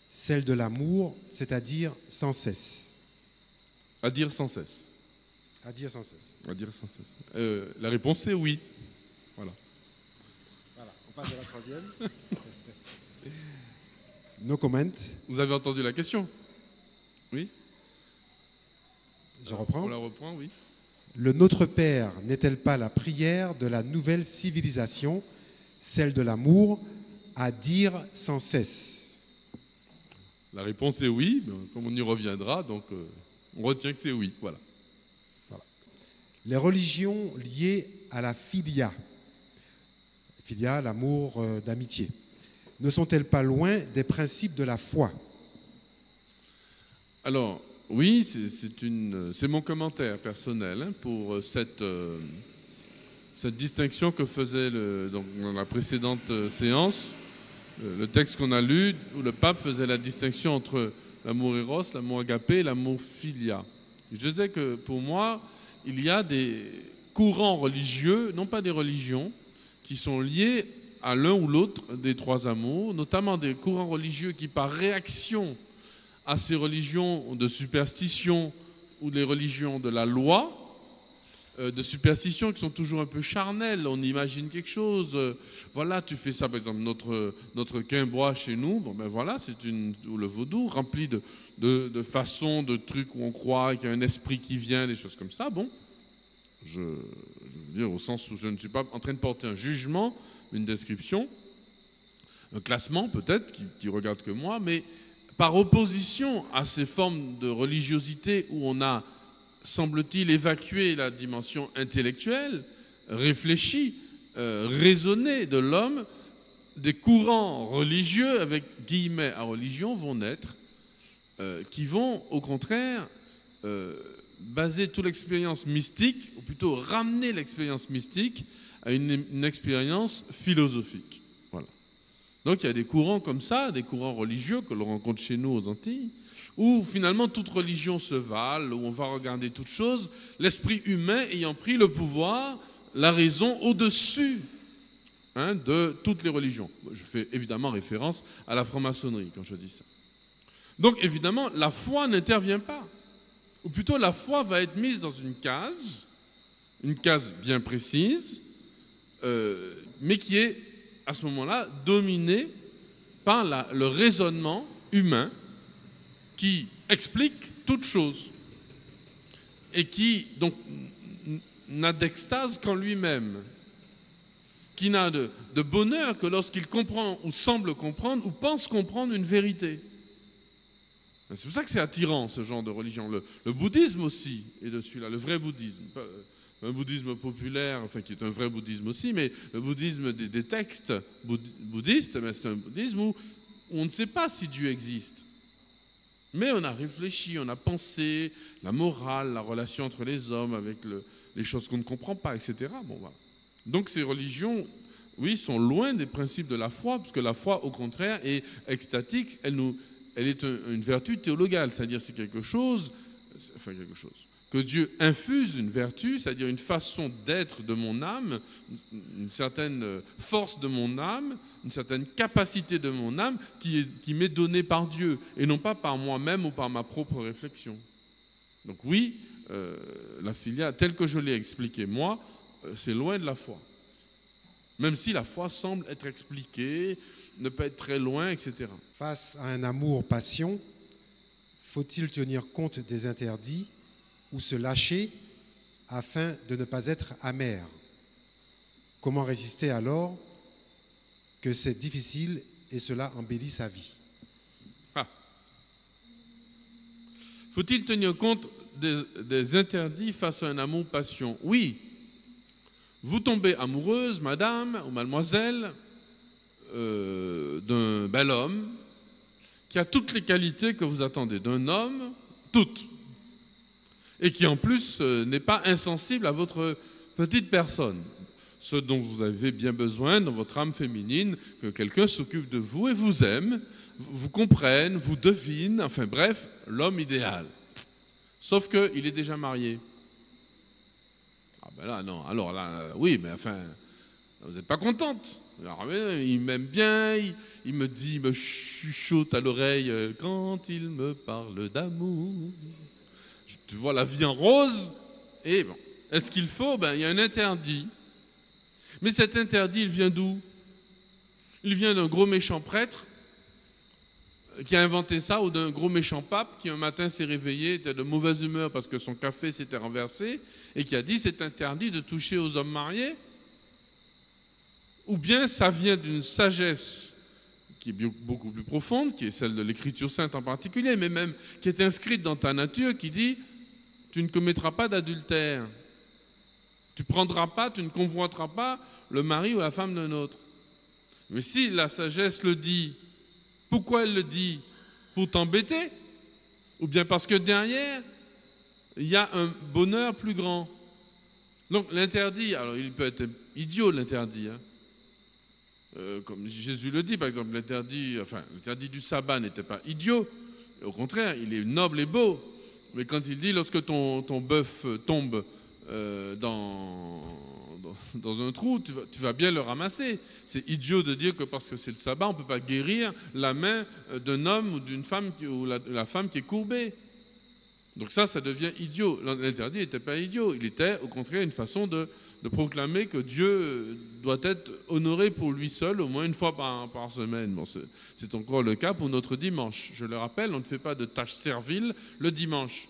celle de l'amour, c'est-à-dire sans cesse? À dire sans cesse. À dire sans cesse. À dire sans cesse. La réponse est oui. Voilà. Voilà, on passe à la troisième. No comment. Vous avez entendu la question? Oui? Je reprends. On la reprend, oui. Le Notre Père n'est-elle pas la prière de la nouvelle civilisation, celle de l'amour, à dire sans cesse? La réponse est oui, mais comme on y reviendra, donc on retient que c'est oui. Voilà. Les religions liées à la philia, l'amour d'amitié, ne sont-elles pas loin des principes de la foi? Alors, oui, c'est mon commentaire personnel pour cette distinction que faisait donc, dans la précédente séance, le texte qu'on a lu, où le pape faisait la distinction entre l'amour éros, l'amour agapé et l'amour philia. Je disais que pour moi, il y a des courants religieux, non pas des religions, qui sont liés à l'un ou l'autre des trois amours, notamment des courants religieux qui, par réaction à ces religions de superstition ou les religions de la loi, de superstition qui sont toujours un peu charnelles, on imagine quelque chose, voilà, tu fais ça, par exemple, notre quimbois chez nous, bon ben voilà, ou le vaudou, rempli de façons, de trucs où on croit qu'il y a un esprit qui vient, des choses comme ça, bon, je veux dire au sens où je ne suis pas en train de porter un jugement, une description, un classement peut-être, qui regarde que moi, mais par opposition à ces formes de religiosité où on a, semble-t-il, évacué la dimension intellectuelle, réfléchie, raisonnée de l'homme, des courants religieux, avec guillemets à religion, vont naître, qui vont au contraire baser toute l'expérience mystique, ou plutôt ramener l'expérience mystique à une expérience philosophique. Voilà. Donc il y a des courants comme ça, des courants religieux que l'on rencontre chez nous aux Antilles, où finalement toute religion se vale, où on va regarder toute chose, l'esprit humain ayant pris le pouvoir, la raison au-dessus de toutes les religions. Je fais évidemment référence à la franc-maçonnerie quand je dis ça. Donc évidemment, la foi n'intervient pas. Ou plutôt la foi va être mise dans une case bien précise, mais qui est à ce moment-là dominée par le raisonnement humain qui explique toute chose et qui donc n'a d'extase qu'en lui-même, qui n'a de bonheur que lorsqu'il comprend ou semble comprendre ou pense comprendre une vérité. C'est pour ça que c'est attirant, ce genre de religion. Le bouddhisme aussi est de celui-là, le vrai bouddhisme. Un bouddhisme populaire, enfin qui est un vrai bouddhisme aussi, mais le bouddhisme des textes bouddhistes, c'est un bouddhisme où on ne sait pas si Dieu existe. Mais on a réfléchi, on a pensé, la morale, la relation entre les hommes avec les choses qu'on ne comprend pas, etc. Bon, voilà. Donc ces religions, oui, sont loin des principes de la foi, parce que la foi, au contraire, est extatique, elle est une vertu théologale, c'est-à-dire c'est quelque chose, quelque chose. Que Dieu infuse une vertu, c'est-à-dire une façon d'être de mon âme, une certaine force de mon âme, une certaine capacité de mon âme qui m'est donnée par Dieu et non pas par moi-même ou par ma propre réflexion. Donc oui, la filia, telle que je l'ai expliquée moi, c'est loin de la foi. Même si la foi semble être expliquée, ne pas être très loin, etc. Face à un amour-passion, faut-il tenir compte des interdits ou se lâcher afin de ne pas être amer? Comment résister alors que c'est difficile et cela embellit sa vie? Faut-il tenir compte des interdits face à un amour-passion? Oui. Vous tombez amoureuse, madame ou mademoiselle, d'un bel homme qui a toutes les qualités que vous attendez d'un homme, toutes, et qui en plus n'est pas insensible à votre petite personne, ce dont vous avez bien besoin dans votre âme féminine, que quelqu'un s'occupe de vous et vous aime, vous comprenne, vous devine, enfin bref, l'homme idéal. Sauf qu'il est déjà marié. Ah ben là, non, alors là, oui, mais enfin, vous n'êtes pas contente. Alors, il m'aime bien, il me dit, il me chuchote à l'oreille quand il me parle d'amour. Tu vois la vie en rose. Et bon, est-ce qu'il faut? Ben, il y a un interdit. Mais cet interdit, il vient d'où? Il vient d'un gros méchant prêtre qui a inventé ça, ou d'un gros méchant pape qui un matin s'est réveillé, était de mauvaise humeur parce que son café s'était renversé et qui a dit c'est interdit de toucher aux hommes mariés? Ou bien ça vient d'une sagesse qui est beaucoup plus profonde, qui est celle de l'Écriture sainte en particulier, mais même qui est inscrite dans ta nature, qui dit tu ne commettras pas d'adultère, tu ne prendras pas, tu ne convoiteras pas le mari ou la femme d'un autre. Mais si la sagesse le dit, pourquoi elle le dit? Pour t'embêter? Ou bien parce que derrière, il y a un bonheur plus grand? Donc l'interdit, alors il peut être idiot l'interdit, hein. Comme Jésus le dit, par exemple, l'interdit du sabbat n'était pas idiot. Au contraire, il est noble et beau. Mais quand il dit, lorsque ton bœuf tombe dans un trou, tu vas bien le ramasser. C'est idiot de dire que parce que c'est le sabbat, on ne peut pas guérir la main d'un homme ou d'une femme, ou la femme qui est courbée. Donc ça devient idiot. L'interdit n'était pas idiot. Il était, au contraire, une façon de proclamer que Dieu doit être honoré pour lui seul au moins une fois par semaine. Bon, c'est encore le cas pour notre dimanche. Je le rappelle, on ne fait pas de tâches serviles le dimanche.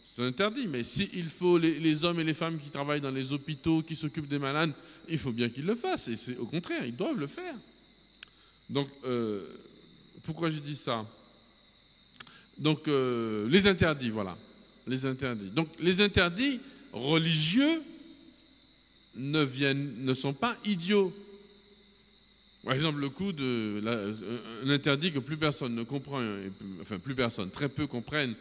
C'est interdit, mais s'il faut les hommes et les femmes qui travaillent dans les hôpitaux, qui s'occupent des malades, il faut bien qu'ils le fassent. Et au contraire, ils doivent le faire. Donc, pourquoi j'ai dit ça? Donc, les interdits, voilà. Les interdits. Donc, les interdits religieux ne sont pas idiots. Par exemple, le coup un interdit que plus personne ne comprend, enfin plus personne, très peu comprennent,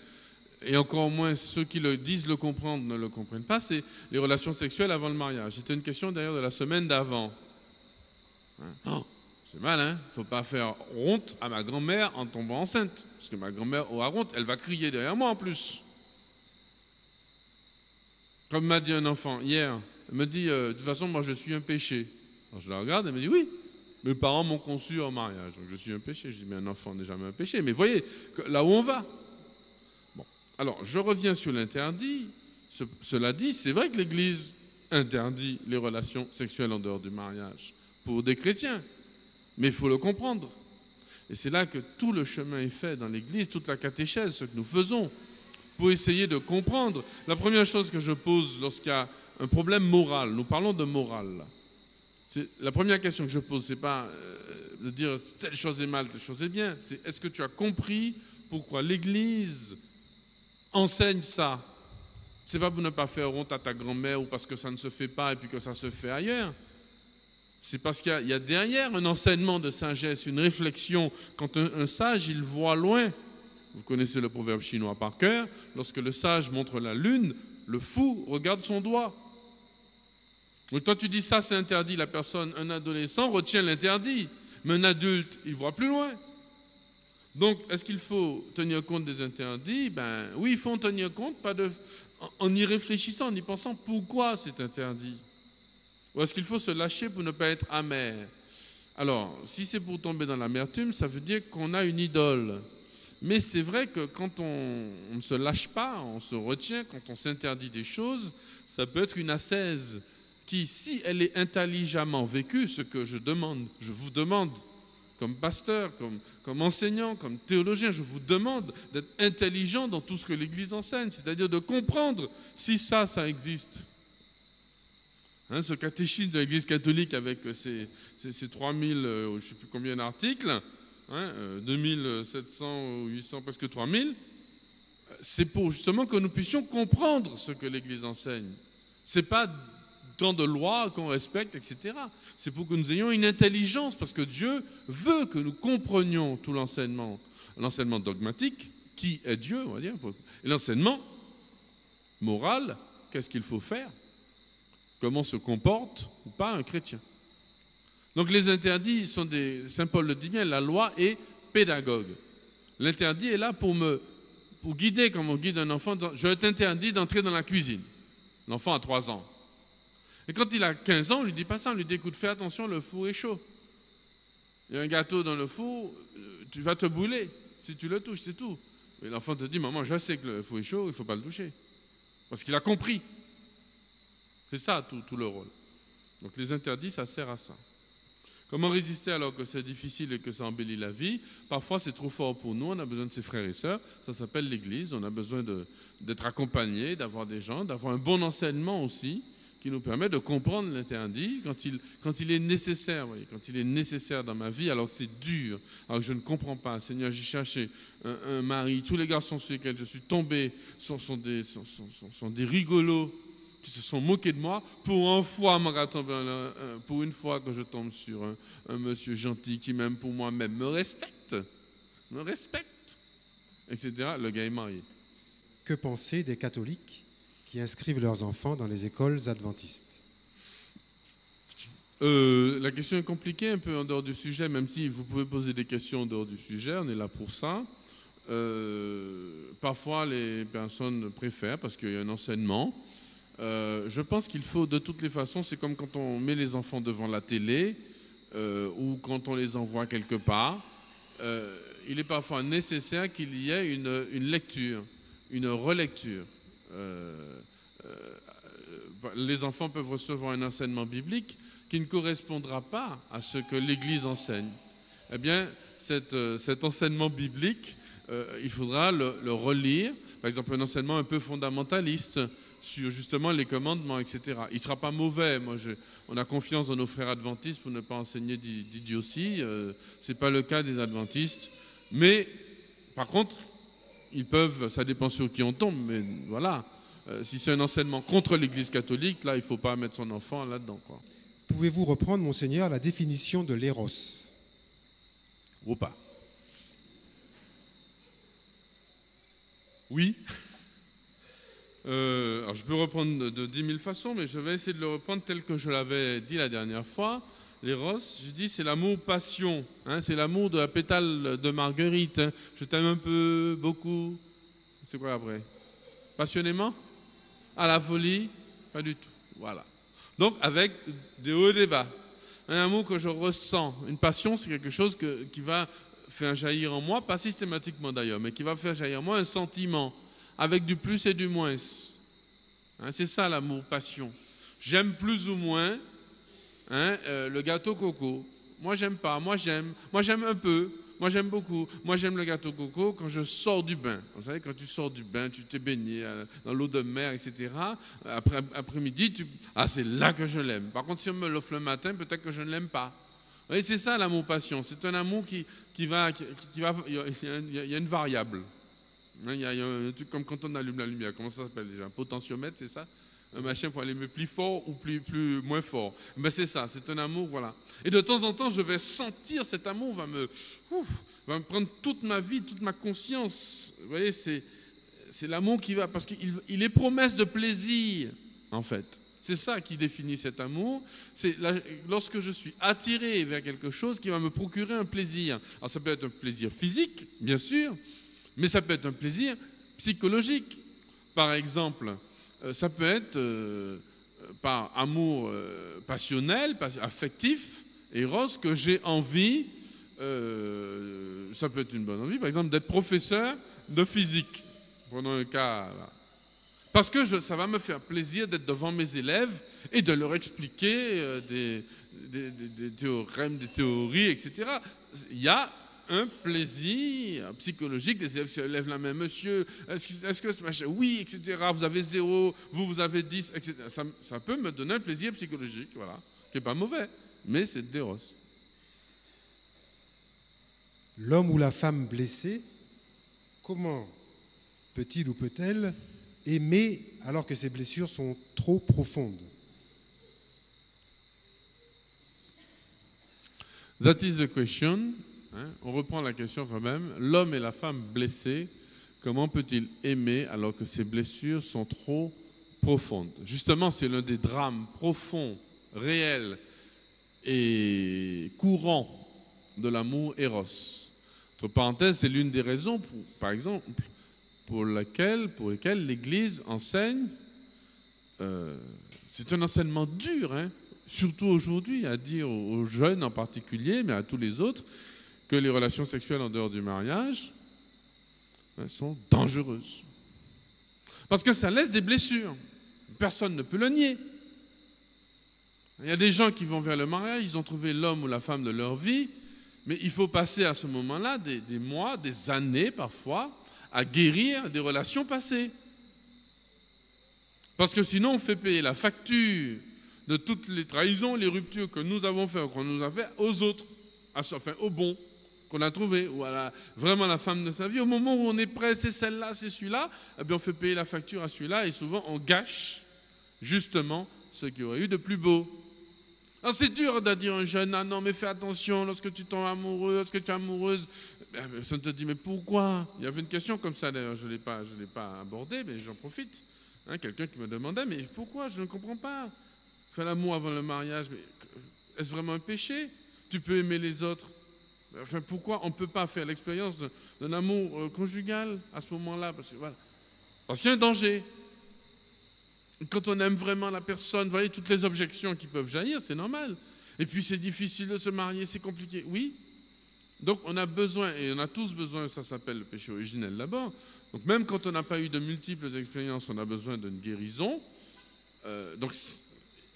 et encore moins ceux qui le disent le comprendre ne le comprennent pas, c'est les relations sexuelles avant le mariage. C'était une question d'ailleurs de la semaine d'avant. Oh, c'est mal, hein? Il ne faut pas faire honte à ma grand-mère en tombant enceinte, parce que ma grand-mère aura honte, elle va crier derrière moi en plus. Comme m'a dit un enfant hier, elle me dit, de toute façon, moi je suis un péché. Alors je la regarde, elle me dit, oui, mes parents m'ont conçu en mariage, donc je suis un péché. Je dis, mais un enfant n'est jamais un péché. Mais voyez, là où on va. Bon, alors je reviens sur l'interdit. Cela dit, c'est vrai que l'Église interdit les relations sexuelles en dehors du mariage pour des chrétiens. Mais il faut le comprendre. Et c'est là que tout le chemin est fait dans l'Église, toute la catéchèse, ce que nous faisons, pour essayer de comprendre. La première chose que je pose lorsqu'il y a un problème moral, nous parlons de morale, la première question que je pose, ce n'est pas de dire telle chose est mal, telle chose est bien, c'est est-ce que tu as compris pourquoi l'Église enseigne ça? Ce n'est pas pour ne pas faire honte à ta grand-mère ou parce que ça ne se fait pas et puis que ça se fait ailleurs. C'est parce qu'il y a derrière un enseignement de sagesse, une réflexion. Quand un sage, il voit loin. Vous connaissez le proverbe chinois par cœur. Lorsque le sage montre la lune, le fou regarde son doigt. Donc toi tu dis ça c'est interdit, la personne, un adolescent retient l'interdit. Mais un adulte, il voit plus loin. Donc, est-ce qu'il faut tenir compte des interdits? Ben oui, il faut en tenir compte, en y réfléchissant, en y pensant pourquoi c'est interdit. Ou est-ce qu'il faut se lâcher pour ne pas être amer? Alors, si c'est pour tomber dans l'amertume, ça veut dire qu'on a une idole. Mais c'est vrai que quand on ne se lâche pas, on se retient, quand on s'interdit des choses, ça peut être une ascèse qui, si elle est intelligemment vécue, ce que je vous demande, comme pasteur, comme enseignant, comme théologien, je vous demande d'être intelligent dans tout ce que l'Église enseigne, c'est-à-dire de comprendre si ça existe. Ce catéchisme de l'Église catholique avec ses 3000, je ne sais plus combien d'articles, 2700 ou 800, presque 3000, c'est pour justement que nous puissions comprendre ce que l'Église enseigne. Ce n'est pas tant de lois qu'on respecte, etc. C'est pour que nous ayons une intelligence, parce que Dieu veut que nous comprenions tout l'enseignement dogmatique, qui est Dieu, on va dire, et l'enseignement moral, qu'est-ce qu'il faut faire, comment se comporte ou pas un chrétien. Donc les interdits sont Saint Paul le dit bien, la loi est pédagogue. L'interdit est là pour guider, comme on guide un enfant, je t'interdis d'entrer dans la cuisine. L'enfant a 3 ans. Et quand il a 15 ans, on ne lui dit pas ça, on lui dit écoute, fais attention, le four est chaud. Il y a un gâteau dans le four, tu vas te brûler si tu le touches, c'est tout. Mais l'enfant te dit maman, je sais que le four est chaud, il ne faut pas le toucher. Parce qu'il a compris. C'est ça tout le rôle. Donc les interdits, ça sert à ça. Comment résister alors que c'est difficile et que ça embellit la vie? Parfois c'est trop fort pour nous, on a besoin de ses frères et sœurs, ça s'appelle l'Église, on a besoin d'être accompagné, d'avoir des gens, d'avoir un bon enseignement aussi, qui nous permet de comprendre l'interdit quand il est nécessaire, voyez, quand il est nécessaire dans ma vie, alors que c'est dur, alors que je ne comprends pas. Seigneur, j'ai cherché un mari, tous les garçons sur lesquels je suis tombé sont des rigolos, qui se sont moqués de moi, pour une fois que je tombe sur un monsieur gentil qui m'aime pour moi-même, me respecte, etc. Le gars est marié. Que penser des catholiques qui inscrivent leurs enfants dans les écoles adventistes? La question est compliquée, un peu en dehors du sujet, même si vous pouvez poser des questions en dehors du sujet, on est là pour ça. Parfois, les personnes préfèrent parce qu'il y a un enseignement. Je pense qu'il faut, de toutes les façons, c'est comme quand on met les enfants devant la télé ou quand on les envoie quelque part, il est parfois nécessaire qu'il y ait une lecture, une relecture. Les enfants peuvent recevoir un enseignement biblique qui ne correspondra pas à ce que l'Église enseigne. Eh bien, cet enseignement biblique, il faudra le relire, par exemple un enseignement un peu fondamentaliste, sur justement les commandements, etc. Il ne sera pas mauvais. On a confiance dans nos frères adventistes pour ne pas enseigner d'idiotie. Ce n'est pas le cas des adventistes. Mais, par contre, ils peuvent, ça dépend sur qui on tombe, mais voilà. Si c'est un enseignement contre l'Église catholique, là, il ne faut pas mettre son enfant là-dedans, quoi. Pouvez-vous reprendre, Monseigneur, la définition de l'éros? Ou pas? Oui. Alors je peux reprendre de 10 000 façons, mais je vais essayer de le reprendre tel que je l'avais dit la dernière fois. L'éros, je dis, c'est l'amour-passion. C'est l'amour de la pétale de Marguerite. Je t'aime un peu, beaucoup. C'est quoi après? Passionnément? À la folie? Pas du tout. Voilà. Donc, avec des hauts et des bas. Un amour que je ressens. Une passion, c'est quelque chose qui va faire jaillir en moi, pas systématiquement d'ailleurs, mais qui va faire jaillir en moi un sentiment, avec du plus et du moins. C'est ça l'amour-passion. J'aime plus ou moins le gâteau coco. Moi, j'aime pas. Moi, j'aime un peu. Moi, j'aime beaucoup. Moi, j'aime le gâteau coco quand je sors du bain. Vous savez, quand tu sors du bain, tu t'es baigné dans l'eau de mer, etc. Après-midi, c'est là que je l'aime. Par contre, si on me l'offre le matin, peut-être que je ne l'aime pas. Vous voyez, c'est ça l'amour-passion. C'est un amour qui va... Il y a une variable. Il y a un truc comme quand on allume la lumière. Comment ça s'appelle déjà? Un potentiomètre, c'est ça? Un machin pour allumer plus fort ou plus moins fort. Ben c'est ça, c'est un amour, voilà. Et de temps en temps, je vais sentir cet amour, va me prendre toute ma vie, toute ma conscience. Vous voyez, c'est l'amour qui va, parce qu'il est promesse de plaisir, en fait. C'est ça qui définit cet amour. C'est lorsque je suis attiré vers quelque chose qui va me procurer un plaisir. Alors ça peut être un plaisir physique, bien sûr, mais ça peut être un plaisir psychologique. Par exemple, ça peut être par amour passionnel, affectif, éros, que j'ai envie, ça peut être une bonne envie, par exemple, d'être professeur de physique. Prenons un cas là. Parce que ça va me faire plaisir d'être devant mes élèves et de leur expliquer des théorèmes, des théories, etc. Il y a un plaisir psychologique. Les élèves se lèvent la main. Monsieur, est-ce que ce machin, oui, etc. Vous avez 0, vous avez 10, etc. Ça peut me donner un plaisir psychologique, voilà, qui n'est pas mauvais, mais c'est d'éros. L'homme ou la femme blessée, comment peut-il ou peut-elle aimer alors que ses blessures sont trop profondes? That is the question. On reprend la question quand même. L'homme et la femme blessés, comment peut-il aimer alors que ses blessures sont trop profondes? Justement, c'est l'un des drames profonds, réels et courants de l'amour éros. Entre parenthèses, c'est l'une des raisons, par exemple, pour lesquelles l'Église enseigne, c'est un enseignement dur, surtout aujourd'hui, à dire aux jeunes en particulier, mais à tous les autres, que les relations sexuelles en dehors du mariage sont dangereuses. Parce que ça laisse des blessures. Personne ne peut le nier. Il y a des gens qui vont vers le mariage, ils ont trouvé l'homme ou la femme de leur vie, mais il faut passer à ce moment-là des mois, des années parfois, à guérir des relations passées. Parce que sinon, on fait payer la facture de toutes les trahisons, les ruptures que nous avons faites, qu'on nous a fait aux autres, enfin aux bons qu'on a trouvés, ou à vraiment la femme de sa vie. Au moment où on est prêt, c'est celle-là, c'est celui-là, eh bien on fait payer la facture à celui-là et souvent on gâche justement ce qu'il y aurait eu de plus beau. Alors c'est dur de dire à un jeune, ah non mais fais attention lorsque tu tombes amoureux, lorsque tu es amoureuse. Ça te dit, mais pourquoi? Il y avait une question comme ça d'ailleurs, je ne l'ai pas abordée, mais j'en profite. Quelqu'un qui me demandait, mais pourquoi? Je ne comprends pas. Faire l'amour avant le mariage, mais est-ce vraiment un péché? Tu peux aimer les autres. Enfin, pourquoi on ne peut pas faire l'expérience d'un amour conjugal à ce moment-là? Parce qu'il y a un danger. Quand on aime vraiment la personne, vous voyez toutes les objections qui peuvent jaillir, c'est normal. Et puis c'est difficile de se marier, c'est compliqué. Oui. Donc on a besoin, et on a tous besoin, ça s'appelle le péché originel d'abord. Donc même quand on n'a pas eu de multiples expériences, on a besoin d'une guérison. Donc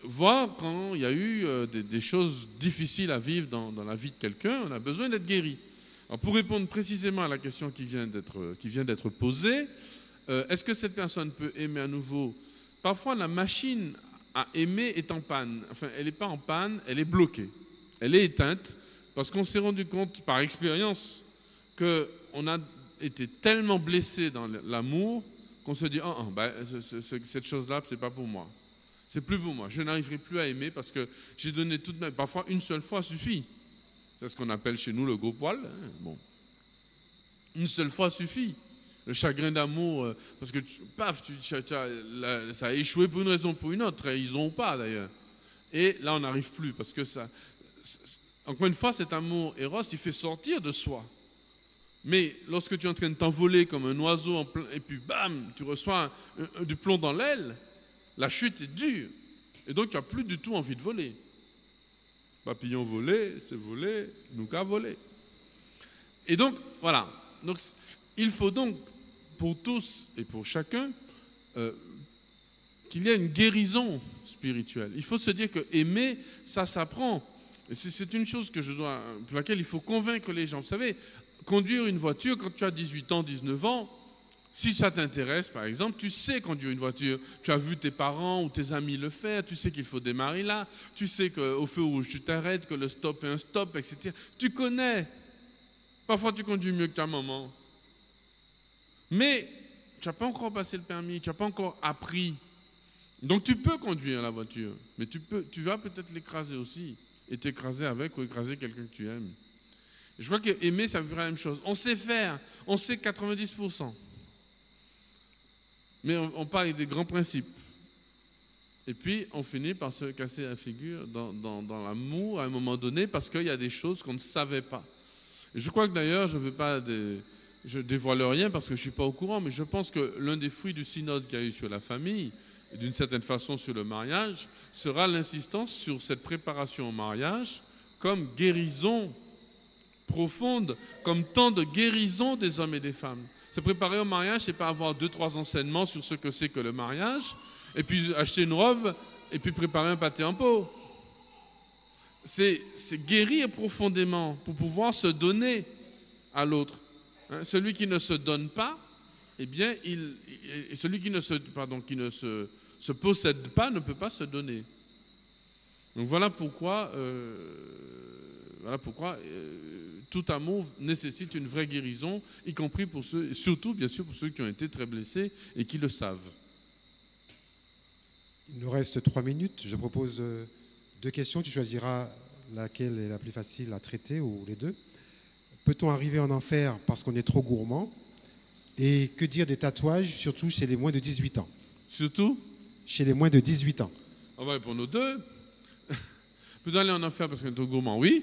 voir quand il y a eu des choses difficiles à vivre dans la vie de quelqu'un, on a besoin d'être guéri. Alors pour répondre précisément à la question qui vient d'être posée, est-ce que cette personne peut aimer à nouveau? Parfois la machine à aimer est en panne. Enfin, elle n'est pas en panne, elle est bloquée. Elle est éteinte parce qu'on s'est rendu compte par expérience qu'on a été tellement blessé dans l'amour qu'on se dit cette chose-là, c'est pas pour moi. C'est plus pour moi. Je n'arriverai plus à aimer parce que j'ai donné toute ma... Parfois, une seule fois suffit. C'est ce qu'on appelle chez nous le gros poil. Bon. Une seule fois suffit. Le chagrin d'amour, parce que ça a échoué pour une raison ou pour une autre. Ils n'ont pas d'ailleurs. Et là, on n'arrive plus parce que ça... Encore une fois, cet amour éros, il fait sortir de soi. Mais lorsque tu es en train de t'envoler comme un oiseau et puis bam, tu reçois du plomb dans l'aile, la chute est dure. Et donc, tu n'as plus du tout envie de voler. Papillon volé, c'est volé, nous qu'à voler. Et donc, voilà. Donc, il faut donc, pour tous et pour chacun, qu'il y ait une guérison spirituelle. Il faut se dire que aimer, ça s'apprend. Et c'est une chose pour laquelle il faut convaincre les gens. Vous savez, conduire une voiture quand tu as 18 ans, 19 ans, si ça t'intéresse, par exemple, tu sais conduire une voiture. Tu as vu tes parents ou tes amis le faire, tu sais qu'il faut démarrer là, tu sais qu'au feu rouge, tu t'arrêtes, que le stop est un stop, etc. Tu connais. Parfois, tu conduis mieux que ta maman. Mais tu n'as pas encore passé le permis, tu n'as pas encore appris. Donc, tu peux conduire la voiture, mais tu vas peut-être l'écraser aussi, et t'écraser avec ou écraser quelqu'un que tu aimes. Et je crois que aimer, ça veut dire la même chose. On sait faire, on sait 90%. Mais on parle des grands principes. Et puis, on finit par se casser la figure dans l'amour à un moment donné parce qu'il y a des choses qu'on ne savait pas. Et je crois que d'ailleurs, je dévoile rien parce que je ne suis pas au courant, mais je pense que l'un des fruits du synode qu'il y a eu sur la famille, et d'une certaine façon sur le mariage, sera l'insistance sur cette préparation au mariage comme guérison profonde, comme temps de guérison des hommes et des femmes. Se préparer au mariage, c'est pas avoir 2-3 enseignements sur ce que c'est que le mariage, et puis acheter une robe, et puis préparer un pâté en pot. C'est guérir profondément pour pouvoir se donner à l'autre. Celui qui ne se donne pas, eh bien, celui qui ne se possède pas ne peut pas se donner. Donc voilà pourquoi tout amour nécessite une vraie guérison, y compris pour ceux, et surtout bien sûr pour ceux qui ont été très blessés et qui le savent. Il nous reste 3 minutes. Je propose 2 questions. Tu choisiras laquelle est la plus facile à traiter ou les deux. Peut-on arriver en enfer parce qu'on est trop gourmand? Et que dire des tatouages, surtout chez les moins de 18 ans? Surtout Chez les moins de 18 ans. On va répondre aux deux. Peut-on aller en enfer parce qu'on est trop gourmand? Oui.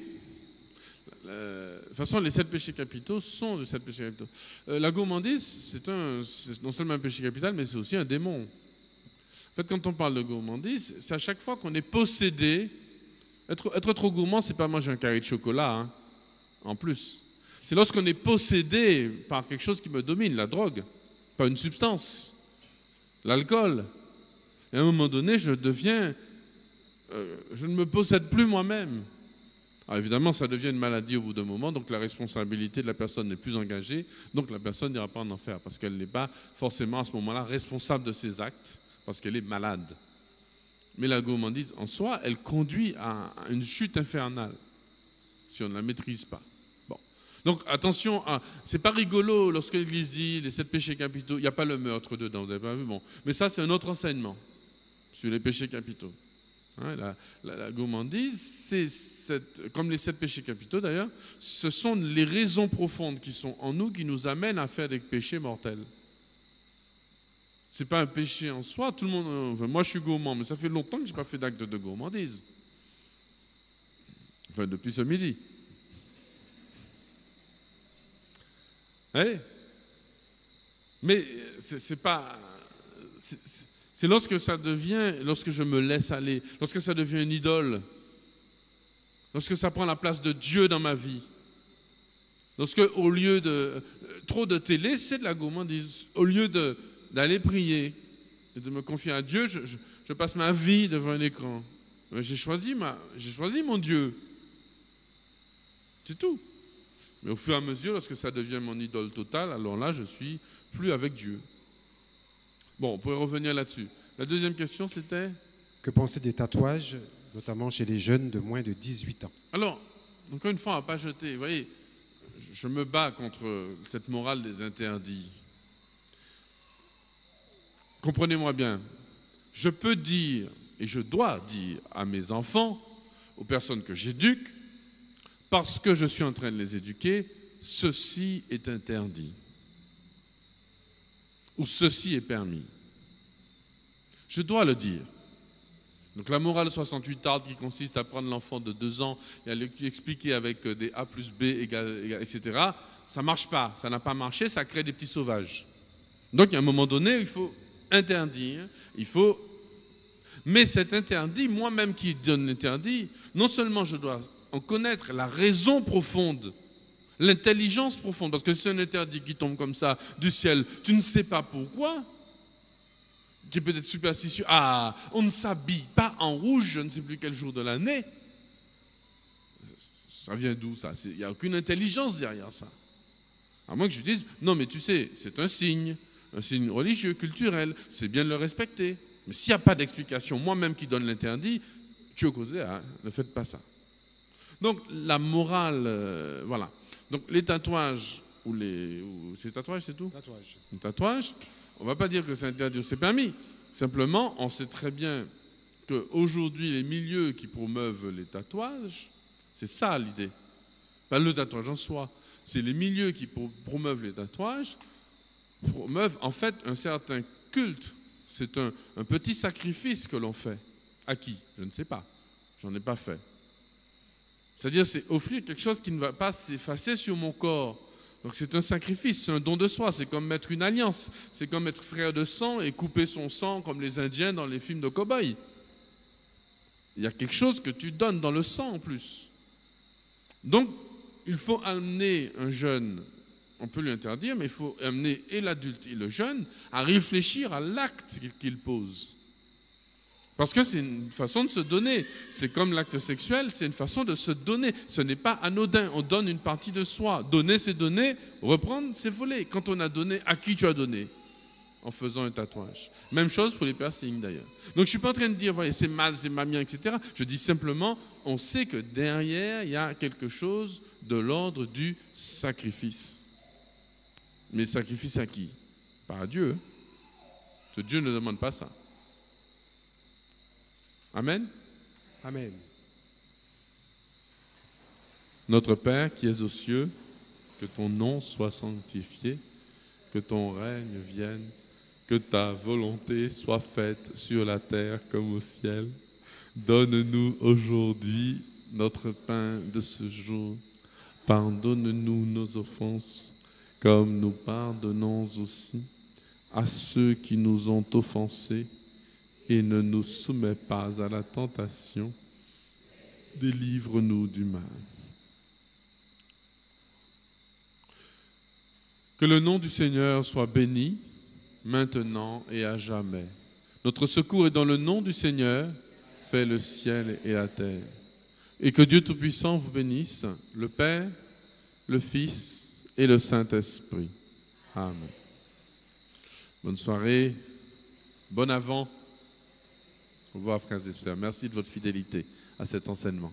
De toute façon, les 7 péchés capitaux sont les 7 péchés capitaux. La gourmandise, c'est non seulement un péché capital, mais c'est aussi un démon. En fait, quand on parle de gourmandise, c'est à chaque fois qu'on est possédé. Être trop gourmand, c'est pas manger un carré de chocolat, hein, en plus. C'est lorsqu'on est possédé par quelque chose qui me domine, la drogue, pas une substance, l'alcool. Et à un moment donné, je ne me possède plus moi-même. Alors évidemment, ça devient une maladie au bout d'un moment, donc la responsabilité de la personne n'est plus engagée, donc la personne n'ira pas en enfer, parce qu'elle n'est pas forcément à ce moment-là responsable de ses actes, parce qu'elle est malade. Mais la gourmandise en soi, elle conduit à une chute infernale, si on ne la maîtrise pas. Bon. Donc attention, c'est pas rigolo lorsque l'Église dit les 7 péchés capitaux, il n'y a pas le meurtre dedans, vous n'avez pas vu, bon. Mais ça, c'est un autre enseignement sur les péchés capitaux. Hein, la gourmandise, comme les 7 péchés capitaux d'ailleurs, ce sont les raisons profondes qui sont en nous qui nous amènent à faire des péchés mortels. Ce n'est pas un péché en soi, tout le monde. Moi je suis gourmand, mais ça fait longtemps que je n'ai pas fait d'acte de gourmandise. Enfin, depuis ce midi. Ouais. Mais c'est pas. C'est lorsque je me laisse aller, lorsque ça devient une idole, lorsque ça prend la place de Dieu dans ma vie, lorsque au lieu de trop de télé, c'est de la gourmandise, au lieu d'aller prier et de me confier à Dieu, je passe ma vie devant un écran. J'ai choisi mon Dieu. C'est tout. Mais au fur et à mesure, lorsque ça devient mon idole totale, alors là, je suis plus avec Dieu. Bon, on pourrait revenir là-dessus. La deuxième question, c'était ? Que penser des tatouages, notamment chez les jeunes de moins de 18 ans? Alors, encore une fois, on ne va pas jeter. Vous voyez, je me bats contre cette morale des interdits. Comprenez-moi bien. Je peux dire, et je dois dire à mes enfants, aux personnes que j'éduque, parce que je suis en train de les éduquer, ceci est interdit. Ou ceci est permis. Je dois le dire. Donc la morale 68 Arles qui consiste à prendre l'enfant de 2 ans et à lui expliquer avec des A plus B égale, etc., ça ne marche pas, ça n'a pas marché, ça crée des petits sauvages. Donc à un moment donné, il faut interdire, mais cet interdit, moi-même qui donne l'interdit, non seulement je dois en connaître la raison profonde, l'intelligence profonde, parce que c'est un interdit qui tombe comme ça du ciel, tu ne sais pas pourquoi, qui est peut-être superstitieux. Ah, on ne s'habille pas en rouge, je ne sais plus quel jour de l'année. Ça vient d'où ça? Il n'y a aucune intelligence derrière ça. À moins que je dise, non mais tu sais, c'est un signe religieux, culturel, c'est bien de le respecter. Mais s'il n'y a pas d'explication, moi-même qui donne l'interdit, tu es causé, hein, ne faites pas ça. Donc la morale, voilà. Donc les tatouages, c'est tatouages, c'est tout? Tatouages. Les tatouages, on ne va pas dire que c'est interdit ou c'est permis. Simplement, on sait très bien qu'aujourd'hui, les milieux qui promeuvent les tatouages, c'est ça l'idée. Pas le tatouage en soi. C'est les milieux qui promeuvent les tatouages, promeuvent en fait un certain culte C'est un petit sacrifice que l'on fait. À qui? Je ne sais pas. J'en ai pas fait. C'est-à-dire, c'est offrir quelque chose qui ne va pas s'effacer sur mon corps. Donc c'est un sacrifice, c'est un don de soi, c'est comme mettre une alliance, c'est comme être frère de sang et couper son sang comme les Indiens dans les films de cow-boys. Il y a quelque chose que tu donnes dans le sang en plus. Donc, il faut amener un jeune, on peut lui interdire, mais il faut amener et l'adulte et le jeune à réfléchir à l'acte qu'il pose. Parce que c'est une façon de se donner. C'est comme l'acte sexuel, c'est une façon de se donner. Ce n'est pas anodin, on donne une partie de soi. Donner, c'est donner, reprendre, c'est voler. Quand on a donné, à qui tu as donné? En faisant un tatouage. Même chose pour les piercings d'ailleurs. Donc je ne suis pas en train de dire, voyez, c'est mal, c'est pas bien, etc. Je dis simplement, on sait que derrière, il y a quelque chose de l'ordre du sacrifice. Mais sacrifice à qui? Pas à Dieu. Parce que Dieu ne demande pas ça. Amen. Amen. Notre Père qui es aux cieux, que ton nom soit sanctifié, que ton règne vienne, que ta volonté soit faite sur la terre comme au ciel. Donne-nous aujourd'hui notre pain de ce jour. Pardonne-nous nos offenses, comme nous pardonnons aussi à ceux qui nous ont offensés, et ne nous soumets pas à la tentation. Délivre-nous du mal. Que le nom du Seigneur soit béni, maintenant et à jamais. Notre secours est dans le nom du Seigneur, fait le ciel et la terre. Et que Dieu Tout-Puissant vous bénisse, le Père, le Fils et le Saint-Esprit. Amen. Bonne soirée, bon avant. Au revoir frères et sœurs. Merci de votre fidélité à cet enseignement.